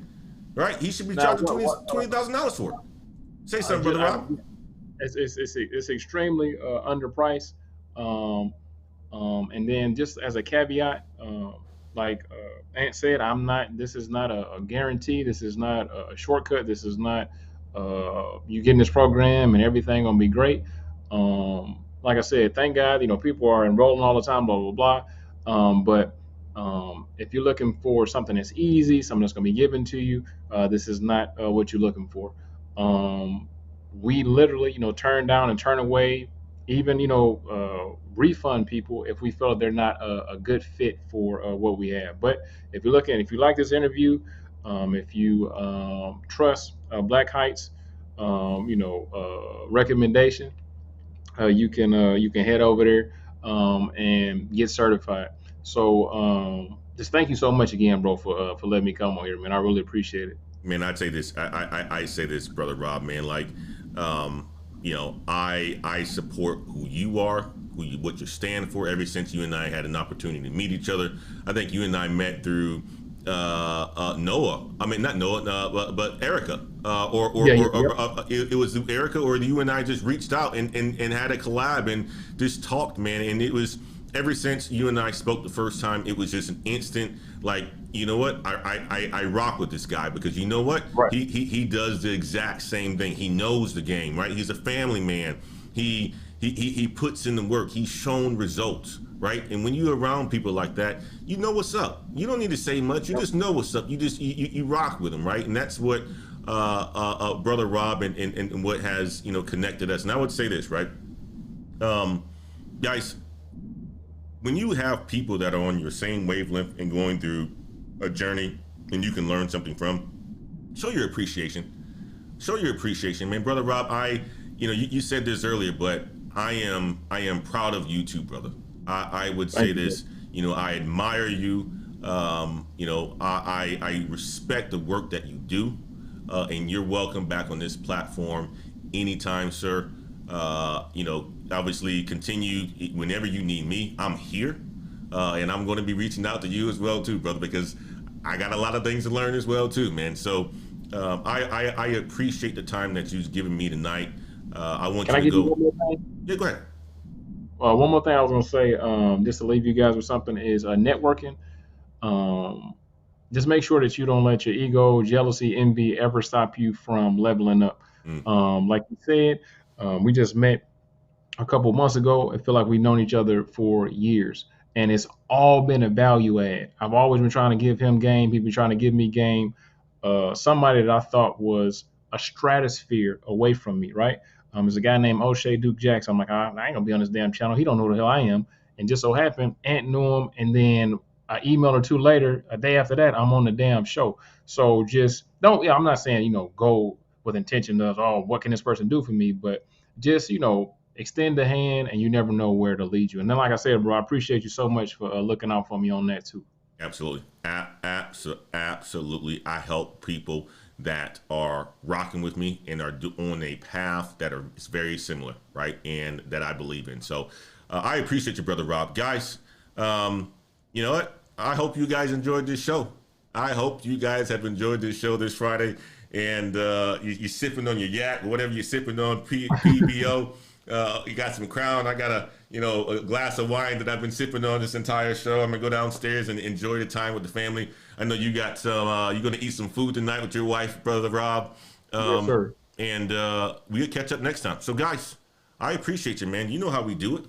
right? He should be charging $20,000 for it. Say something, Brother Rod. It's extremely underpriced. And then just as a caveat, like Ant said, this is not a guarantee. This is not a shortcut. This is not you get in this program and everything gonna be great. Like I said, thank God, people are enrolling all the time, blah, blah, blah. But if you're looking for something that's easy, something that's gonna be given to you, this is not what you're looking for. We literally, turn down and turn away, even, refund people if we feel they're not a good fit for what we have. But if you like this interview, if you trust Black Heights, recommendation, you can head over there and get certified. So just thank you so much again, bro, for letting me come on here, man. I really appreciate it. Man, I'd say this. I say this, Brother Rob, man. Like, I support who you are, what you stand for. Ever since you and I had an opportunity to meet each other, I think you and I met through Noah. I mean, not Noah, but Erica. It was Erica, or you and I just reached out and had a collab and just talked, man. And it was ever since you and I spoke the first time, it was just an instant, like, you know what? I rock with this guy because you know what? Right. He does the exact same thing. He knows the game, right? He's a family man. He puts in the work. He's shown results, right? And when you're around people like that, you know what's up. You don't need to say much. You just know what's up. You rock with them, right? And that's what Brother Rob and what has connected us. And I would say this, right, guys, when you have people that are on your same wavelength and going through a journey and you can learn something from, show your appreciation. Show your appreciation, man. Brother Rob, you said this earlier, but I am proud of you too, brother. I would say this, I admire you. I respect the work that you do, and you're welcome back on this platform anytime, sir. Obviously continue whenever you need me. I'm here, and I'm going to be reaching out to you as well too, brother, because I got a lot of things to learn as well too, man. So I appreciate the time that you've given me tonight. I want you to go. One more thing? Yeah, go ahead. One more thing I was going to say, just to leave you guys with something, is networking. Just make sure that you don't let your ego, jealousy, envy ever stop you from leveling up. Like you said, we just met a couple months ago. I feel like we've known each other for years, and it's all been a value add. I've always been trying to give him game. He's been trying to give me game. Somebody that I thought was a stratosphere away from me, right? There's a guy named O'Shea Duke Jackson. I'm like, I ain't gonna be on this damn channel. He don't know who the hell I am. And just so happened, Ant knew him, and then an email or two later, a day after that, I'm on the damn show. So just don't. Yeah, I'm not saying go with intention of, oh, what can this person do for me? But just extend the hand, and you never know where to lead you. And then, like I said, bro, I appreciate you so much for looking out for me on that too. Absolutely, absolutely. I help people that are rocking with me and are on a path that is very similar, right? And that I believe in. So I appreciate you, Brother Rob. Guys, you know what? I hope you guys enjoyed this show. I hope you guys have enjoyed this show this Friday. And you're sipping on your yak, or whatever you're sipping on, PBO. You got some Crown. I got a glass of wine that I've been sipping on this entire show. I'm gonna go downstairs and enjoy the time with the family. I know you got some. You're gonna eat some food tonight with your wife, Brother Rob. Yes, sir. And we'll catch up next time. So, guys, I appreciate you, man. You know how we do it.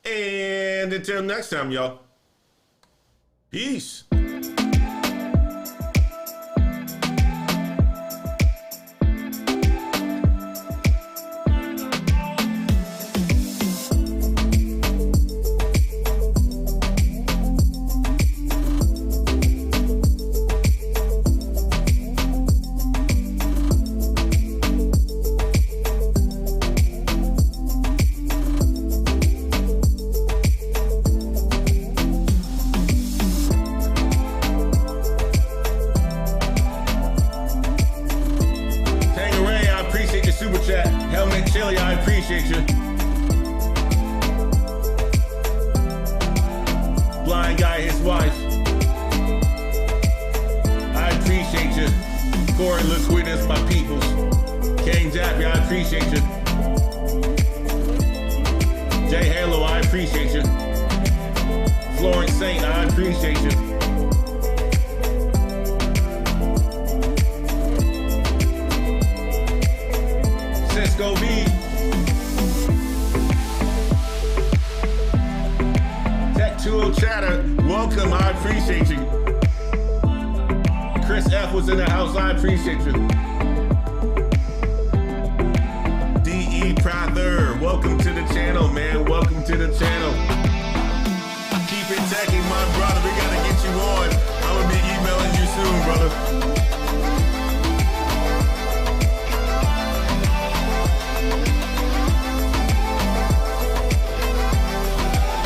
And until next time, y'all. Peace. appreciate you. Blind guy, his wife. I appreciate you. Corey Liquidus, my peoples. King Jappy, I appreciate you. Jay Halo, I appreciate you. Florence Saint, I appreciate you. Cisco V. Tech Tool Chatter, welcome, I appreciate you. Chris F was in the house, I appreciate you. D.E. Prather, welcome to the channel, man, welcome to the channel. Keep it teching, my brother, we gotta get you on. I'm gonna be emailing you soon, brother.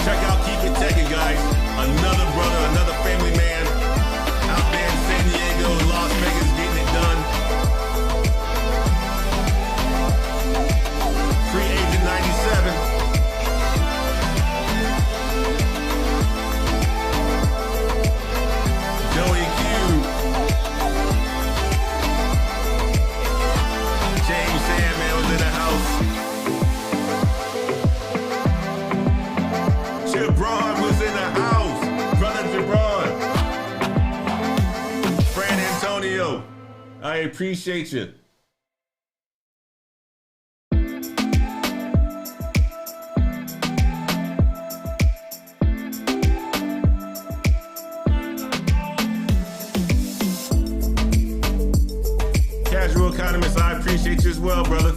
Check out Keep It Teching, guys. Another brother, another family man out there in San Diego, Las Vegas, getting it done. Free Agent 97. Joey Q. James Sandman was in the house. Jabron was in the house. Brother Jabron. Fran Antonio, I appreciate you. Casual Economist, I appreciate you as well, brother.